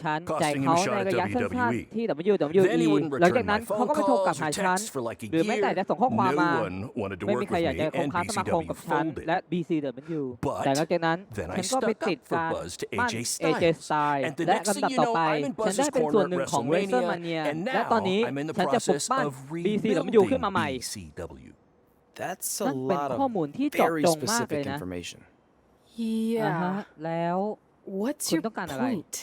A: ฉันจ่าย
H: costing him
A: เขา
H: a shot
A: ใน
H: at
A: ระยะสั้น
H: WWE.
A: ๆที่
H: Then he
A: WWE
H: wouldn't
A: หลังจาก
H: return
A: นั้น
H: my
A: เขา
H: phone
A: ก็ไม่โทรกลับ
H: calls
A: หา
H: or
A: ฉัน
H: texts for like a
A: หรือแม้แต่
H: year.
A: จะส่งข้อความ
H: No
A: มา
H: one wanted to
A: ไม่มี
H: work
A: ใคร
H: with
A: อยากจะ
H: me,
A: คบ
H: and
A: ค้าสมาคมกับ
H: BCW
A: ฉัน
H: folded.
A: และ BCW
H: But
A: แต่หลังจากนั้น
H: then I
A: ฉันก็ไป
H: stuck
A: ติด
H: up for
A: การ
H: Buzz to
A: มั่น
H: AJ
A: AJ
H: Styles.
A: Styles
H: And the
A: และ
H: next
A: ลำดับ
H: thing you
A: ต่อ
H: know,
A: ไป
H: I'm in
A: ฉันได้
H: Buzz's
A: เป็นส่วน
H: corner
A: หนึ่ง
H: at
A: ของ
H: WrestleMania,
A: WrestleMania
H: and
A: และตอน
H: now
A: นี้
H: I'm in the
A: ฉันจะปลุก
H: process
A: ปั้น
H: of
A: BCW ขึ้น
H: rebuilding
A: มาใหม่
H: BCW.
F: That's a
A: นั่นเป็น
F: lot
A: ข้อ
F: of
A: มูลที่เจาะ
F: very
A: จงมากเลย
F: specific
A: นะ
F: information.
A: อ่าฮะ
C: Yeah.
A: แล้ว
C: What's
A: คุณ
C: your
A: ต้องการอะไร
C: point?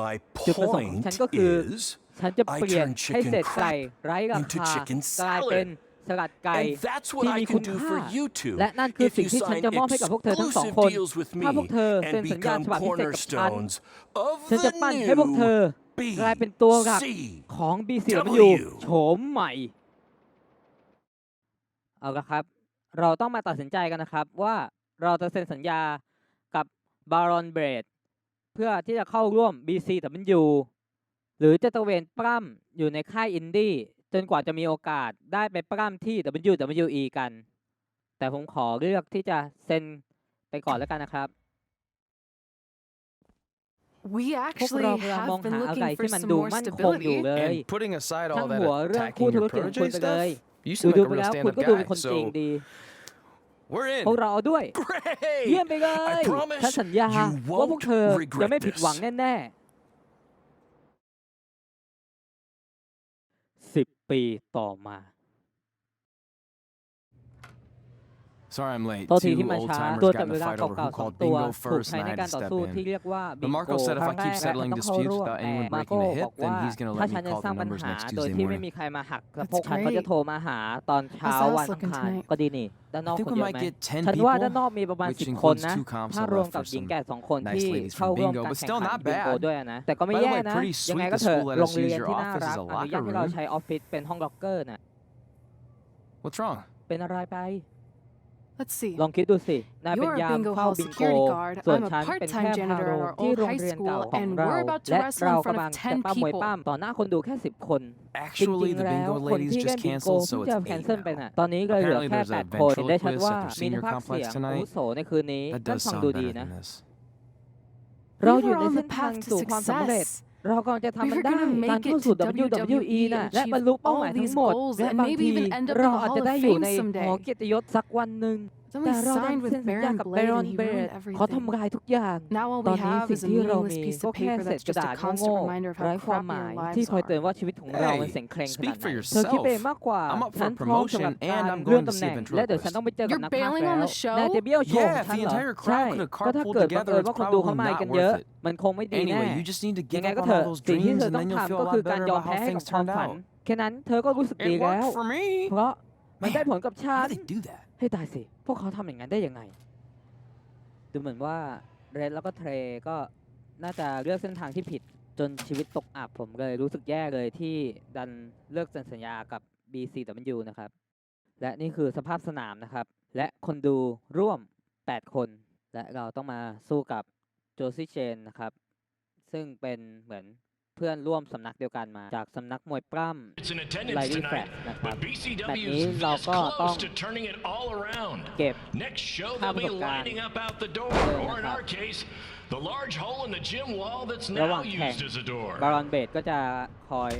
H: My
A: จุดประสงค์ของ
H: point
A: ฉันก็คือ
H: is
A: ฉันจะ
H: I
A: เปลี่ยน
H: turn
A: ให้
H: chicken
A: เศษไก่
H: crap
A: ไร้รา
H: into
A: คา
H: chicken
A: กลายเป็น
H: salad.
A: สลัดไก่
H: And that's what
A: ที่
H: I
A: มี
H: can
A: คุณ
H: do
A: ค่า
H: for you two
A: และนั่นคือ
H: if
A: สิ่ง
H: you
A: ที่ฉัน
H: sign
A: จะมอบให้กับพวกเธอทั้งสอง
H: exclusive
A: คน
H: deals with
A: ถ้า
H: me
A: พวกเธอเซ็น
H: and
A: สัญญา
H: become
A: ฉบับพิเศษกับฉัน
H: cornerstones of
A: ฉันจะ
H: the
A: ปั้นให้พวกเธอ
H: new
A: กลายเป็นตัวหลักของ BCW โฉมใหม่ เอาละครับ เราต้องมาตัดสินใจกันนะครับว่าเราจะเซ็นสัญญากับ บารอนเบรดเพื่อที่จะเข้าร่วม BCW หรือจะตระเวนปล้ำอยู่ในค่ายอินดี้จนกว่าจะมีโอกาสได้ไปปล้ำที่ WWE กันแต่ผมขอเลือกที่จะเซ็นไปก่อนแล้วกันนะครับ
C: We
A: พวกเรา
C: actually
A: กำลังมอง
C: have been
A: หาอะไร
C: looking for
A: ที่มัน
C: some
A: ดู
C: more
A: มั่นคงอยู่
C: stability.
A: เลย
E: And putting aside
A: ช่า
E: all
A: ง
E: that
A: หัวเรื่องคู่
E: attacking
A: ธุร
E: your
A: กิจของคุ
E: protege
A: ณไปเลย
E: stuff, you
A: ดู
E: seem
A: ดู
E: like a
A: ไป
E: real
A: แล้วคุณ
E: stand-up
A: ก็ดูเป็น
E: guy.
A: คนจริง
E: So
A: ดี
E: we're in.
A: พวกเราด้วย เยี่ยม
H: Great!
A: ไปเลย
H: I promise
A: ฉันสัญญา
H: you
A: ว่าพวก
H: won't
A: เธอจะไม่
H: regret
A: ผิดหวัง
H: this.
A: แน่ๆ10 ปีต่อมา
E: Sorry I'm late.
A: โทษที
E: Two
A: ที่มา
E: old
A: ช้า
E: timers
A: ตัว
E: got
A: จับ
E: in
A: เว
E: a
A: ลา
E: fight over
A: เก่า
E: who
A: ๆ 2
E: called
A: ตัว
E: bingo
A: ถูก
E: first,
A: ใช้
E: and
A: ใน
E: I had
A: การ
E: to
A: ต่อ
E: step
A: สู้
E: in.
A: ที่เรียกว่า
E: But
A: บิงโก
E: Marco said
A: ค
E: if
A: รั้
E: I
A: งแร
E: keep
A: กและ
E: settling
A: ต้องเข้า
E: disputes
A: ร่วม
E: without
A: แต่
E: anyone
A: มา
E: breaking
A: โก้
E: a
A: บ
E: hip,
A: อกว่า
E: then he's gonna
A: ถ้า
E: let
A: ฉั
E: me
A: นยัง
E: call
A: สร้าง
E: the
A: ปัญ
E: numbers
A: หา
E: next
A: โดย
E: Tuesday
A: ที่ไม่
E: morning.
A: มีใครมาหักสะ
C: That's
A: โพกฉัน
C: great.
A: ก็จะโทรมาหาตอนเช้า
C: How's
A: วัน
C: that
A: อัง
C: looking
A: คาร
C: tonight?
A: ก็ดีนี่ด้านนอก
E: I
A: คน
E: think we
A: เยอะ
E: might
A: ไหม
E: get 10
A: ฉันว่า
E: people,
A: ด้านนอกมีประมาณ
E: which
A: 10 คน
E: includes
A: นะ
E: two comps
A: ถ้า
E: and
A: ร
E: a
A: วม
E: ref
A: กับ
E: for
A: หญิง
E: some
A: แก่2 คน
E: nice
A: ที่
E: ladies
A: เข้า
E: from
A: ร่วม
E: bingo,
A: การ
E: but
A: แข่ง
E: still
A: ขัน
E: not
A: บิงโก
E: bad.
A: ด้วยนะ แต่ก็ไม่
E: By the
A: แย่
E: way,
A: นะ
E: pretty
A: ยัง
E: sweet
A: ไง
E: the
A: ก็เถอะ
E: school let
A: โร
E: us
A: งเรีย
E: use
A: น
E: your
A: ที่น่า
E: office
A: รั
E: as
A: ก
E: a
A: อนุญาต
E: locker
A: ให้เรา
E: room.
A: ใช้ออฟฟิศเป็นห้องล็อกเกอร์น่ะ
E: What's wrong?
A: เป็นอะไรไป
C: Let's see.
A: ลองคิดดูสินายเป็น
C: You're a
A: ยาม
C: bingo
A: เฝ้า
C: hall
A: บิงโก
C: security guard.
A: ส่วน
C: I'm a
A: ฉันเป็นแค่
C: part-time
A: พา
C: janitor
A: โร
C: at our
A: ที่
C: old
A: โรง
C: high
A: เรียนเก่า
C: school,
A: ของ
C: and
A: เรา
C: we're about to
A: และ
C: wrestle
A: เรา
C: in front
A: กำลัง
C: of
A: จะ
C: 10
A: ปั้มมวย
C: people.
A: ปั้มต่อหน้าคนดูแค่ 10 คนจ
H: Actually,
A: ริง
H: the
A: ๆ แล้ว
H: bingo
A: คน
H: ladies
A: ที่เล่
H: just
A: นบิงโก
H: canceled,
A: เพิ่ง
H: so
A: จะ
H: it's
A: แคน
H: 8
A: เซิลไป
H: now.
A: น่ะตอนนี้เลยเหลือ
H: Apparently
A: แค่
H: there's a
A: 8 คนเห็นได้ชัด
H: ventriloquist
A: ว่า
H: at your
A: มี
H: senior
A: นักพากย์
H: complex
A: เสียงอา
H: tonight.
A: วุโสในคืนนี้
H: That
A: นั่น
H: does
A: ฟัง
H: sound
A: ดู
H: better
A: ดีนะ
H: than this.
A: เรา
C: We
A: อยู่
C: were
A: ใน
C: on
A: เส้
C: the
A: นทาง
C: path to
A: สู่ความสำเร็จ
C: success.
A: เรากำลังจะทำ
C: We
A: มัน
C: were
A: ได้
C: gonna
A: การ
C: make
A: เข้า
C: it
A: สู่
C: to
A: WWE น่ะ
C: WWE
A: และบรรลุเป้าหมายทั้งหมด
C: all these
A: และ
C: goals
A: บาง
C: and
A: ที
C: maybe even end up in
A: เรา
C: the
A: อาจจะ
C: Hall
A: ได้
C: of
A: อยู่
C: Fame
A: ในหอ
C: someday.
A: เกียรติยศสักวันหนึ่ง
C: Then
A: แต่
C: we
A: เราดัน
C: signed
A: เซ็น
C: with
A: สัญญา
C: Baron
A: กับ
C: Blade
A: เบรอ
C: and
A: น
C: he
A: เบรด
C: ruined
A: เขา
C: everything.
A: ทำลายทุกอย่าง
C: Now all
A: ตอ
C: we
A: นนี้
C: have
A: สิ่ง
C: is a
A: ที่เรามี
C: meaningless piece
A: ก็
C: of
A: แค่
C: paper
A: เศษ
C: that's
A: กระ
C: just
A: ดา
C: a
A: ษ
C: constant
A: โง่
C: reminder of
A: ๆไร้
C: how
A: ความ
C: crappy
A: หมาย
C: our
A: ที่
C: lives
A: คอยเตือน
C: are.
A: ว่าชีวิตของเรามัน
H: Hey,
A: เส็งเคร่งขนา
H: speak
A: ดไห
H: for
A: นเธอคิดไปเอง
H: yourself.
A: มากกว่า
H: I'm up for
A: ฉัน
H: a
A: พร้อมสำหรับ
H: promotion
A: การ
H: and I'm
A: เลื่อน
H: going to
A: ตำแห
H: see
A: น่
H: a
A: งและเดี๋ยวฉัน
H: ventriloquist.
A: ต้องไปเจอกับ
C: You're
A: นักพากย์
C: bailing
A: แล้
C: on
A: ว
C: the show?
A: นายจะเบี้ยวโชว์
H: Yeah,
A: ฉั
H: if
A: น
H: the
A: เหรอ
H: entire
A: ใช่
H: crowd could have
A: ก็ถ้า
H: carpooled
A: เกิดบัง
H: together,
A: เอิญ
H: it's
A: ว่าคนดูเข้า
H: probably
A: มากัน
H: not
A: เยอะ
H: worth it.
A: มันคงไม่ดีแน่
H: Anyway, you just need to
A: ยัง
H: give
A: ไง
H: up
A: ก็
H: on
A: เถ
H: all
A: อะ
H: those
A: สิ่งที่
H: dreams
A: เธอ
H: and
A: ต้อง
H: then you'll
A: ทำ
H: feel
A: ก็
H: a
A: คือ
H: lot
A: การ
H: better
A: ยอม
H: about
A: แพ้
H: how
A: ให้กับ
H: things
A: ความ
H: turned
A: ฝัน
H: out.
A: แค่นั้นเธอก็รู้สึกดี
H: It
A: แล้ว
H: worked for me.
A: เพราะมันได้ผลกับฉั
H: How
A: น
H: do they do that?
A: ให้ตายสิ พวกเขาทำอย่างนั้นได้ยังไง ดูเหมือนว่าเรดแล้วก็เทรก็น่าจะเลือกเส้นทางที่ผิดจนชีวิตตกอับผมเลยรู้สึกแย่เลยที่ดันเลิกเซ็นสัญญากับ BCW นะครับ และนี่คือสภาพสนามนะครับ และคนดูร่วม 8 คน และเราต้องมาสู้กับโจซี่เชนนะครับ ซึ่งเป็นเหมือนเพื่อนร่วมสำนักเดียวกันมาจากสำนักมวยปล้ำไลลี่แฟลชนะครับแมตช์นี้เราก็ต้องเก็บค่าประสบการณ์นะครับระหว่างแข่งบารอนเบดก็จะคอย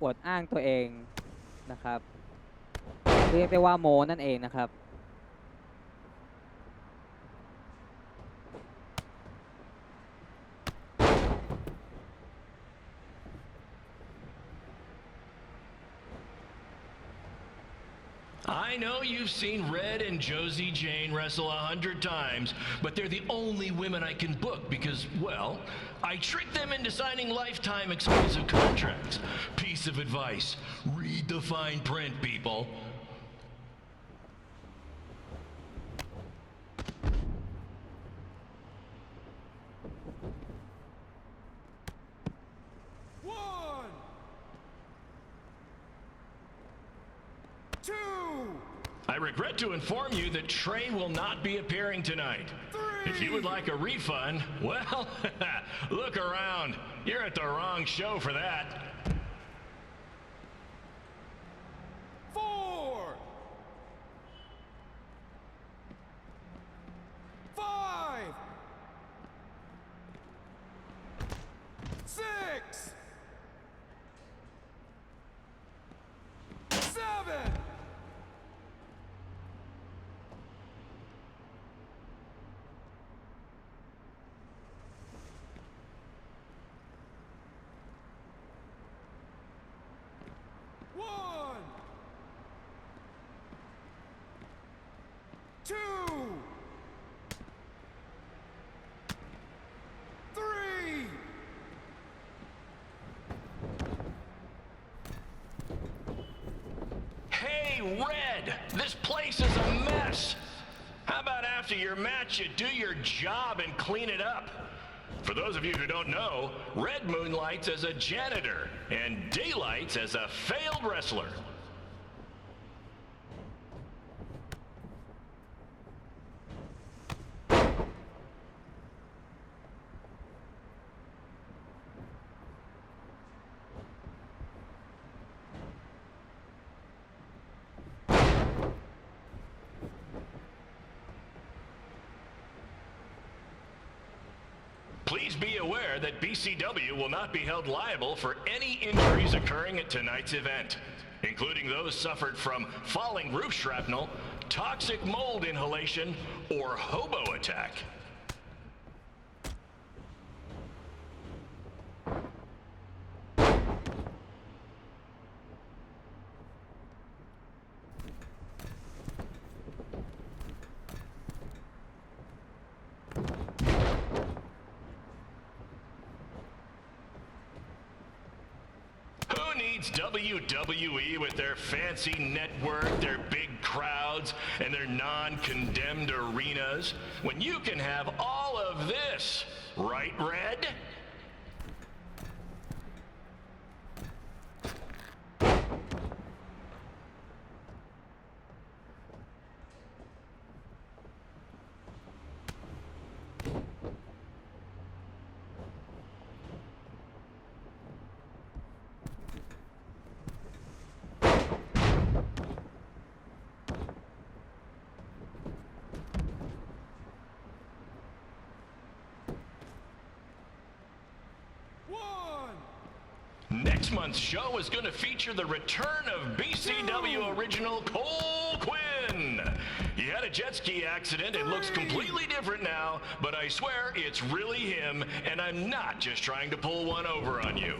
A: อวดอ้างตัวเองนะครับเรียกได้ว่าโมนั่นเองนะครับ
J: I know you've seen Red and Josie Jane wrestle 100 times, but they're the only women I can book because, well, I tricked them into signing lifetime exclusive contracts. Piece of advice: read the fine print, people. I regret to inform you that Trey will not be appearing tonight. If you would like a refund, well, look around. You're at the wrong show for that.
F: 4, 5, 6, 7. One, 2, 3.
J: Hey, Red, this place is a mess. How about after your match, you do your job and clean it up? For those of you who don't know, Red moonlights as a janitor and daylights as a failed wrestler. Please be aware that BCW will not be held liable for any injuries occurring at tonight's event, including those suffered from falling roof shrapnel, toxic mold inhalation, or hobo attack. Who needs WWE with their fancy network, their big crowds, and their non-condemned arenas, when you can have all of this, right, Red? Next month's show is going to feature the return of BCW original Cole Quinn. He had a jet ski accident and looks completely different now, but I swear it's really him, and I'm not just trying to pull one over on you.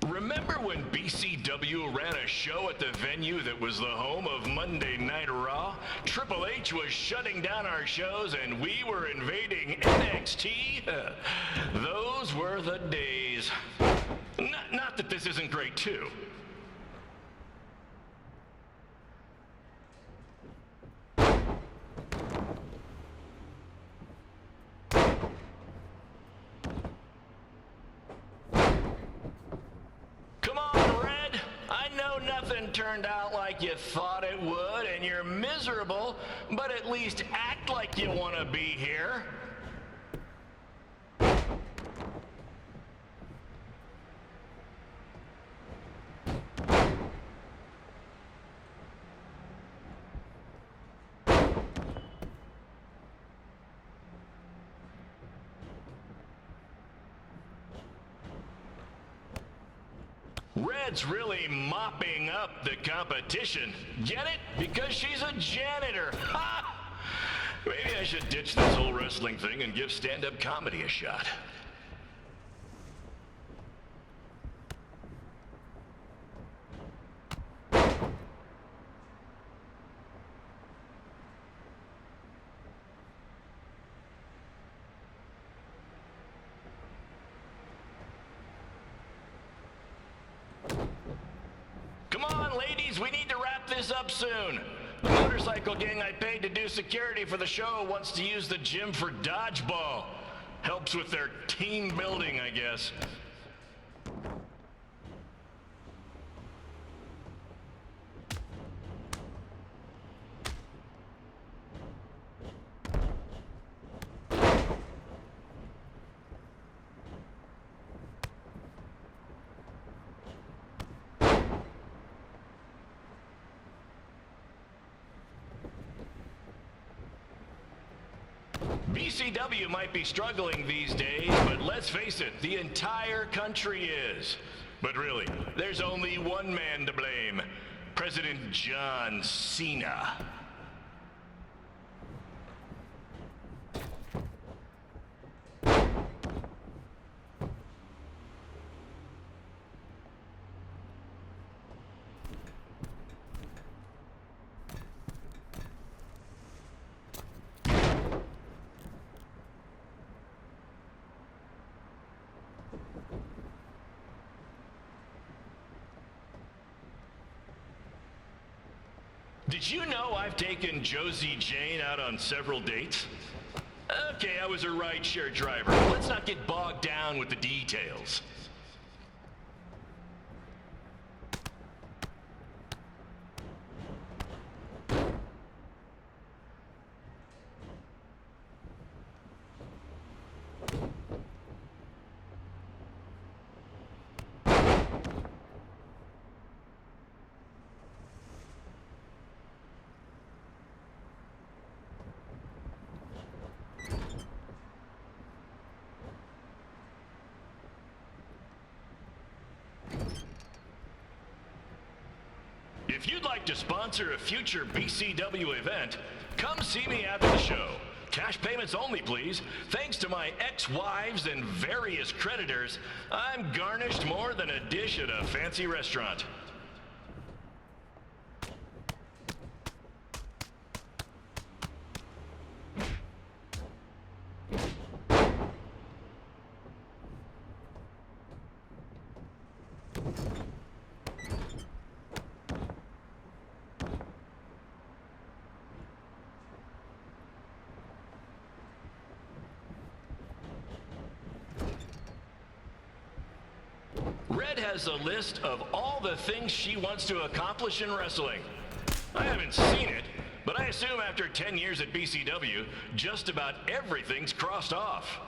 J: Remember when BCW ran a show at the venue that was the home of Monday Night Raw? Triple H was shutting down our shows and we were invading NXT? Those were the days. Not that this isn't great too. Turned out like you thought it would, and you're miserable, but at least act like you want to be here. Red's really mopping up the competition. Get it? Because she's a janitor. Ha! Maybe I should ditch this whole wrestling thing and give stand-up comedy a shot. We need to wrap this up soon. The motorcycle gang I paid to do security for the show wants to use the gym for dodgeball. Helps with their team building, I guess. BCW might be struggling these days, but let's face it, the entire country is. But really, there's only one man to blame, President John Cena. Did you know I've taken Josie Jane out on several dates? Okay, I was a rideshare driver. Let's not get bogged down with the details. If you'd like to sponsor a future BCW event, come see me after the show. Cash payments only, please. Thanks to my ex-wives and various creditors, I'm garnished more than a dish at a fancy restaurant. Red has a list of all the things she wants to accomplish in wrestling. I haven't seen it, but I assume after 10 years at BCW, just about everything's crossed off.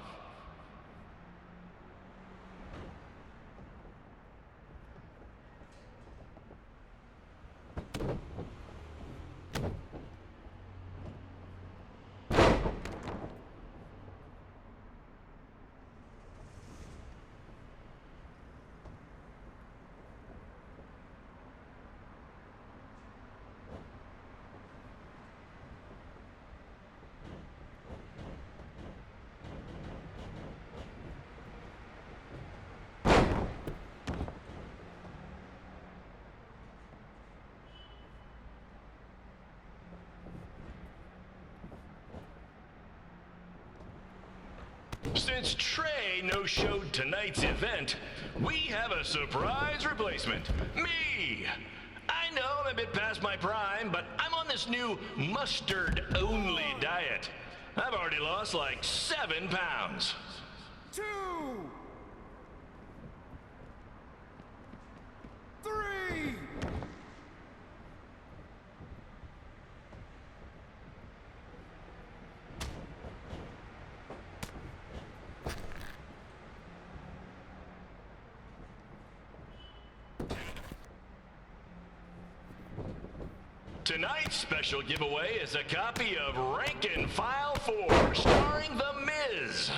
J: Since Trey no-showed tonight's event, we have a surprise replacement. Me! I know I'm a bit past my prime, but I'm on this new mustard-only diet. I've already lost like 7 pounds.
F: 2, 3.
J: Tonight's special giveaway is a copy of Rank and File 4, starring The Miz.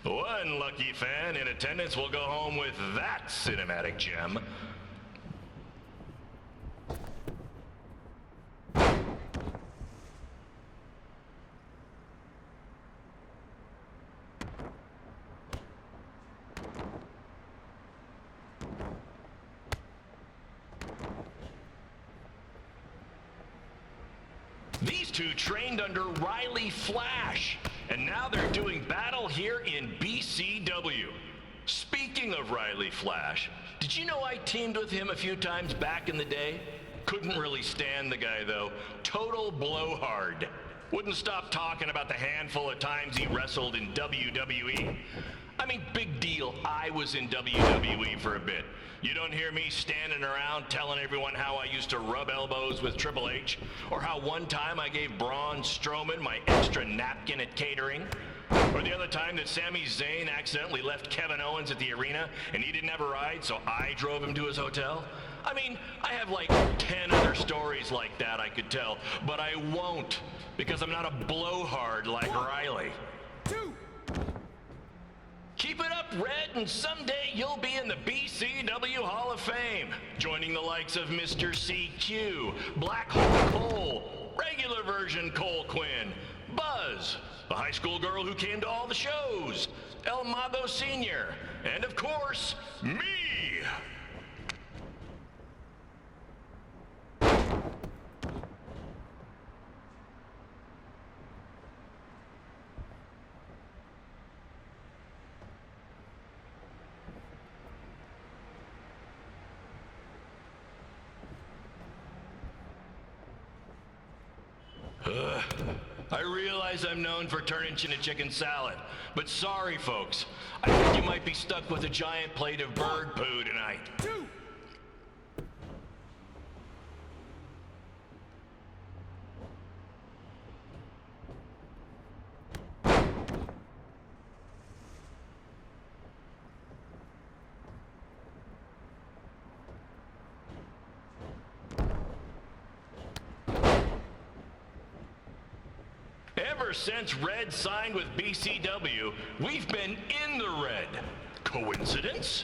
J: One lucky fan in attendance will go home with that cinematic gem. These two trained under Riley Flash, and now they're doing battle here in BCW. Speaking of Riley Flash, did you know I teamed with him a few times back in the day? Couldn't really stand the guy though. Total blowhard. Wouldn't stop talking about the handful of times he wrestled in WWE. I mean, big deal, I was in WWE for a bit. You don't hear me standing around telling everyone how I used to rub elbows with Triple H, or how one time I gave Braun Strowman my extra napkin at catering, or the other time that Sami Zayn accidentally left Kevin Owens at the arena and he didn't have a ride, so I drove him to his hotel. I mean, I have like 10 other stories like that I could tell, but I won't, because I'm not a blowhard like Riley.
F: 2.
J: Keep it up, Red, and someday you'll be in the BCW Hall of Fame, joining the likes of Mr. CQ, Black Hole Cole, regular version Cole Quinn, Buzz, the high school girl who came to all the shows, El Mago Sr., and of course, me! I realize I'm known for turning into chicken salad, but sorry folks, I think you might be stuck with a giant plate of bird poo tonight.
F: 2.
J: Ever since Red signed with BCW, we've been in the red. Coincidence?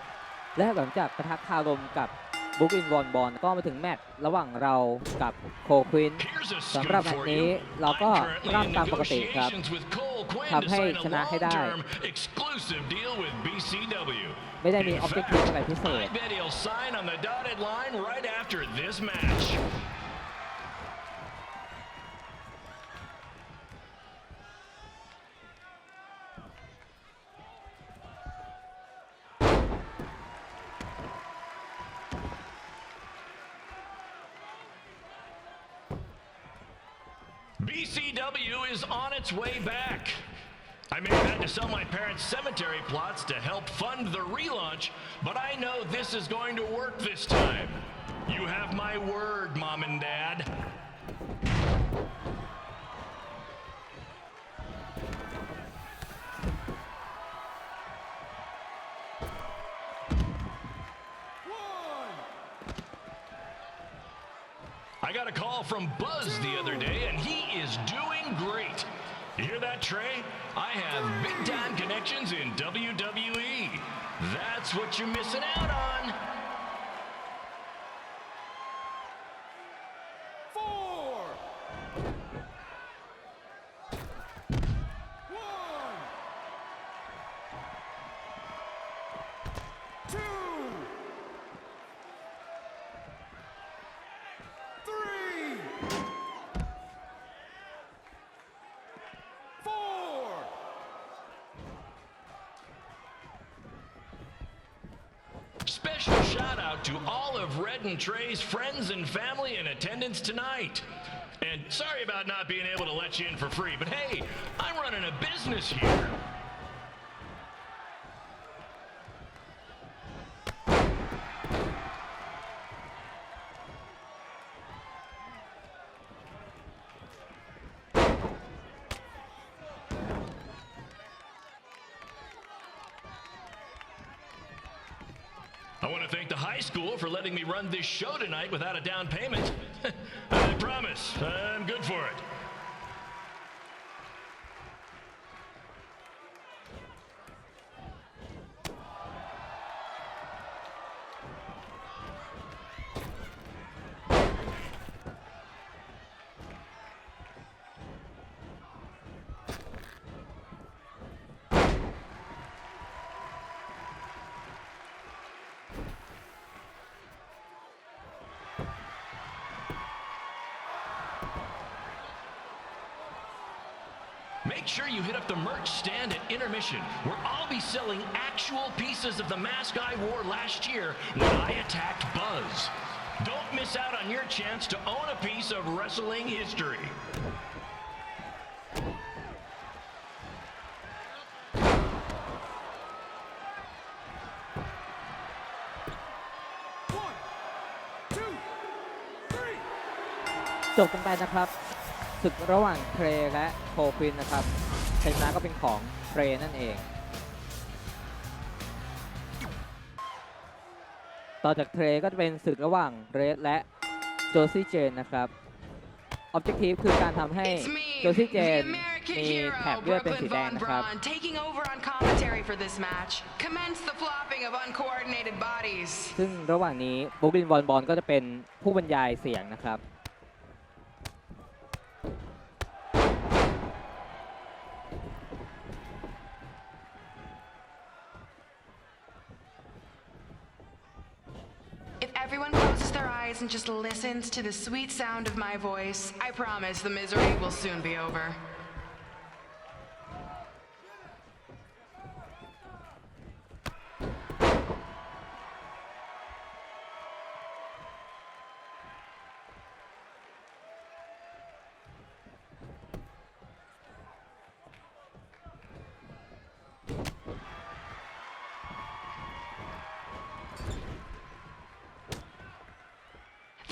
A: และหลังจากปะทะคารมกับบุ๊กอินวอนบอลก็มาถึงแมตช์ระหว่างเรากับโคควินสำหรับแมตช์นี้เราก็ร่ำตามปกติครับทำให้ชนะให้ได้ไม่ได้มีออบเจกตีฟอะไรพิเศษ
J: BCW is on its way back. I may have had to sell my parents' cemetery plots to help fund the relaunch, but I know this is going to work this time. You have my word, Mom and Dad. I got a call from Buzz the other day, and he is doing great. You hear that, Trey? I have big-time connections in WWE. That's what you're missing out on.
F: 4, 1, 2.
J: special shout out to all of Red and Trey's friends and family in attendance tonight. And sorry about not being able to let you in for free, but hey, I'm running a business here. I want to thank the high school for letting me run this show tonight without a down payment. I promise, I'm good for it. Make sure you hit up the merch stand at intermission, where I'll be selling actual pieces of the mask I wore last year when I attacked Buzz. Don't miss out on your chance to own a piece of wrestling history.
F: One, two, three.
A: จบกันไปนะครับศึกระหว่างเทรและโคควินนะครับชัยชนะก็เป็นของเทรนั่นเองต่อจากเทรก็จะเป็นศึกระหว่างเรดและโจซี่เจนนะครับออบเจกตีฟคือการทำให้โจซี่เจนมีแถบเลือดเป็นสีแดงนะครับ
C: taking over on commentary for this match. Commence the flopping of uncoordinated bodies.
A: ซึ่งระหว่างนี้บุ๊คลินบอลก็จะเป็นผู้บรรยายเสียงนะครับ
C: Everyone closes their eyes and just listens to the sweet sound of my voice. I promise the misery will soon be over.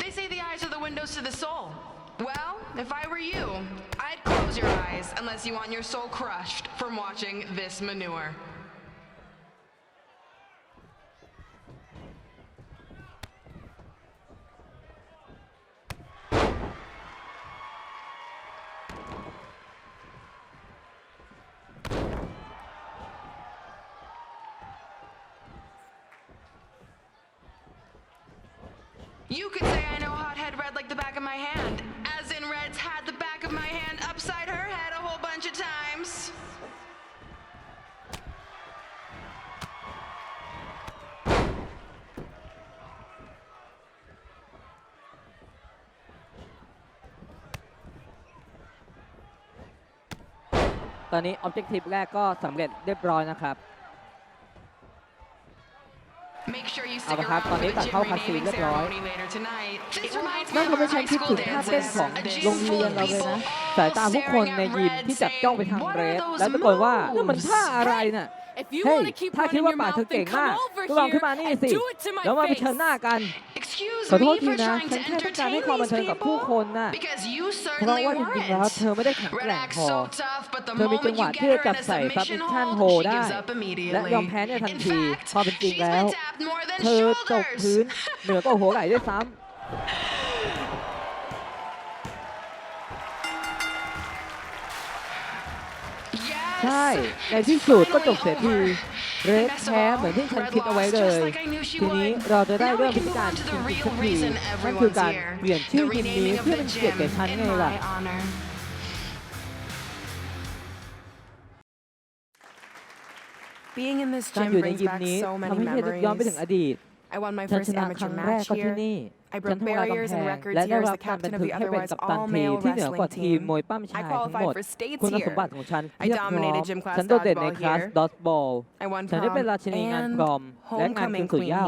C: They say the eyes are the windows to the soul. Well, if I were you, I'd close your eyes unless you want your soul crushed from watching this manure. You could say I know hothead red like the back of my hand, as in Red's had the back of my hand upside her head a whole bunch of times.
A: ตอนนี้ Objective แรกก็สำเร็จเรียบร้อยนะครับเอาละครับตอนนี้ตัดเข้าคาซีนเรียบร้อยนั่นทำให้ฉันคิดถึงภาพเต้นของโรงเรียนเราเลยนะสายตาผู้คนในยิมที่จับจ้องไปทางเรดแล้วตะโกนว่านี่มันท่าอะไรน่ะเฮ้ยถ้าคิดว่าปากเธอเก่งมากก็ลองขึ้นมานี่สิแล้วมาเผชิญหน้ากันขอโทษทีนะฉันแค่ต้องการให้ความบันเทิงกับผู้คนน่ะเพราะว่าจริงๆแล้วเธอไม่ได้แข็งแกร่งพอเธอมีจังหวะที่จะจับใส่ซับมิชชั่นโฮได้และยอมแพ้ในทันทีพอเป็นจริงแล้วเธอตกพื้นเหนือกว่าหัวไหล่ด้วยซ้ำใช่ในที่สุดก็จบเสียทีเรดแพ้เหมือนที่ฉันคิดเอาไว้เลยทีนี้เราจะได้เริ่มพิธีการจริงๆสักทีนั่นคือการเปลี่ยนชื่อยิมนี้เพื่อเป็นเกียรติแก่ฉันไงล่ะการอยู่ในยิมนี้ทำให้เธอย้อนไปถึงอดีตฉันชนะครั้งแรกก็ที่นี่ฉันทำลายกำแพงและได้รับการบันทึกให้เป็นกัปตันทีมที่เหนือกว่าทีมมวยปั้มชายทั้งหมดคุณสมบัติของฉันเพียบพร้อมฉันโดดเด่นในคลาสดอทบอลฉันได้เป็นราชินีงานกรอมและงานคืนสู่เหย้า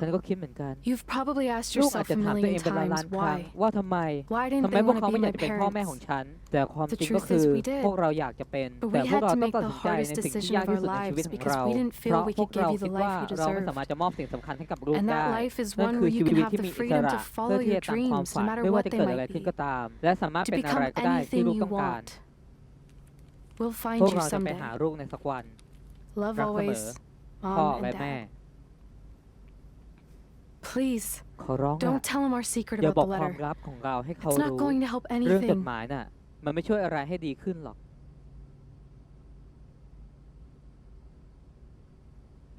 A: ฉันก็คิดเหมือนกัน
F: You've probably asked
A: ลูกอาจ
F: yourself
A: จะ
F: a
A: ถามตัวเอง
F: million
A: เป็นล้าน
F: times
A: ๆครั้ง
F: why.
A: ว่าทำไม
F: Why didn't
A: ทำไม
F: they
A: พวก
F: want
A: เขา
F: to
A: ไม่
F: be
A: อยาก
F: my
A: จะเป็นพ่อแม่ของ
F: parents?
A: ฉัน แต่ความจริงก็
F: The
A: คือ
F: truth is we did.
A: พวกเราอยากจะเป็น
F: But
A: แต่
F: we
A: พวก
F: had
A: เรา
F: to
A: ต้อง
F: make
A: ตัด
F: the
A: สินใจใน
F: hardest
A: สิ่งที่
F: decision
A: ยาก
F: of
A: ที่
F: our
A: สุดในชีวิต
F: lives
A: ของ
F: because
A: เรา
F: we didn't
A: เพ
F: feel
A: ราะ
F: we
A: พวก
F: could give
A: เรา
F: you
A: คิ
F: the
A: ดว่า
F: life you
A: เราไม่
F: deserve.
A: สามารถจะมอบสิ่งสำคัญให้กับลูก
F: And
A: ได้
F: that life is
A: นั่น
F: one
A: คือ
F: where
A: ชี
F: you
A: วิต
F: can have
A: ที่
F: the
A: มีอิส
F: freedom
A: ระ
F: to
A: เพื่อ
F: follow
A: ที่
F: your
A: จะตามความ
F: dreams
A: ฝั
F: no
A: น
F: matter
A: ไม่ว่า
F: what
A: จะ
F: they
A: เกิดอะไร
F: might
A: ขึ้น
F: be.
A: ก็ตาม และสามารถ
F: To
A: เป็นอะไร
F: become
A: ก็ได้ที่
F: anything
A: ลูก
F: you
A: ต้องการ
F: want. We'll
A: พ
F: find
A: วก
F: you
A: เราจะไป
F: someday.
A: หาลูกในสักวัน
F: Love
A: รักเสมอ
F: always,
A: พ่อ
F: Mom
A: และ
F: and
A: แม่
F: Dad. Please,
A: ขอร้อง
F: don't
A: ล่ะ
F: tell him our secret
A: อย่า
F: about
A: บอ
F: the
A: กความ
F: letter.
A: ลับของเราให้เขา
F: It's not
A: รู้
F: going to help
A: เรื่องจด
F: anything.
A: หมายน่ะ มันไม่ช่วยอะไรให้ดีขึ้นหรอก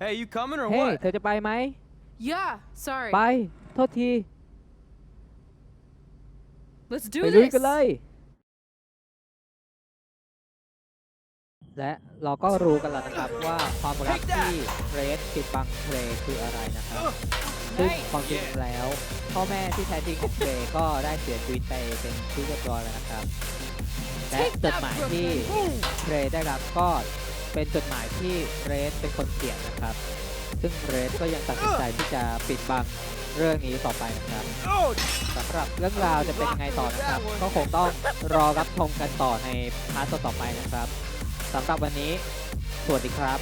E: Hey, you coming or
A: เฮ้ย
E: what?
A: เธอจะไปไหม
F: Yeah, sorry.
A: ไป โทษที
F: Let's
A: ไป
F: do
A: ลุย
F: this.
A: กันเลย และเราก็รู้กันแล้วนะครับว่าความรักที่เรสปิดบังเพลย์คืออะไรนะครับ ซึ่งความจริงแล้วพ่อแม่ที่แท้จริงของเพลย์ก็ได้เสียชีวิตไปเป็นที่เรียบร้อยแล้วนะครับ และจดหมายที่เพลย์ได้รับก็เป็นจดหมายที่เรสเป็นคนเขียนนะครับ ซึ่งเรดก็ยังตัดสินใจที่จะปิดบังเรื่องนี้ต่อไปนะครับสำหรับเรื่องราวจะเป็นยังไงต่อนะครับ ก็คงต้องรอรับชมกันต่อในพาร์ทต่อไปนะครับสำหรับวันนี้สวัสดีครับ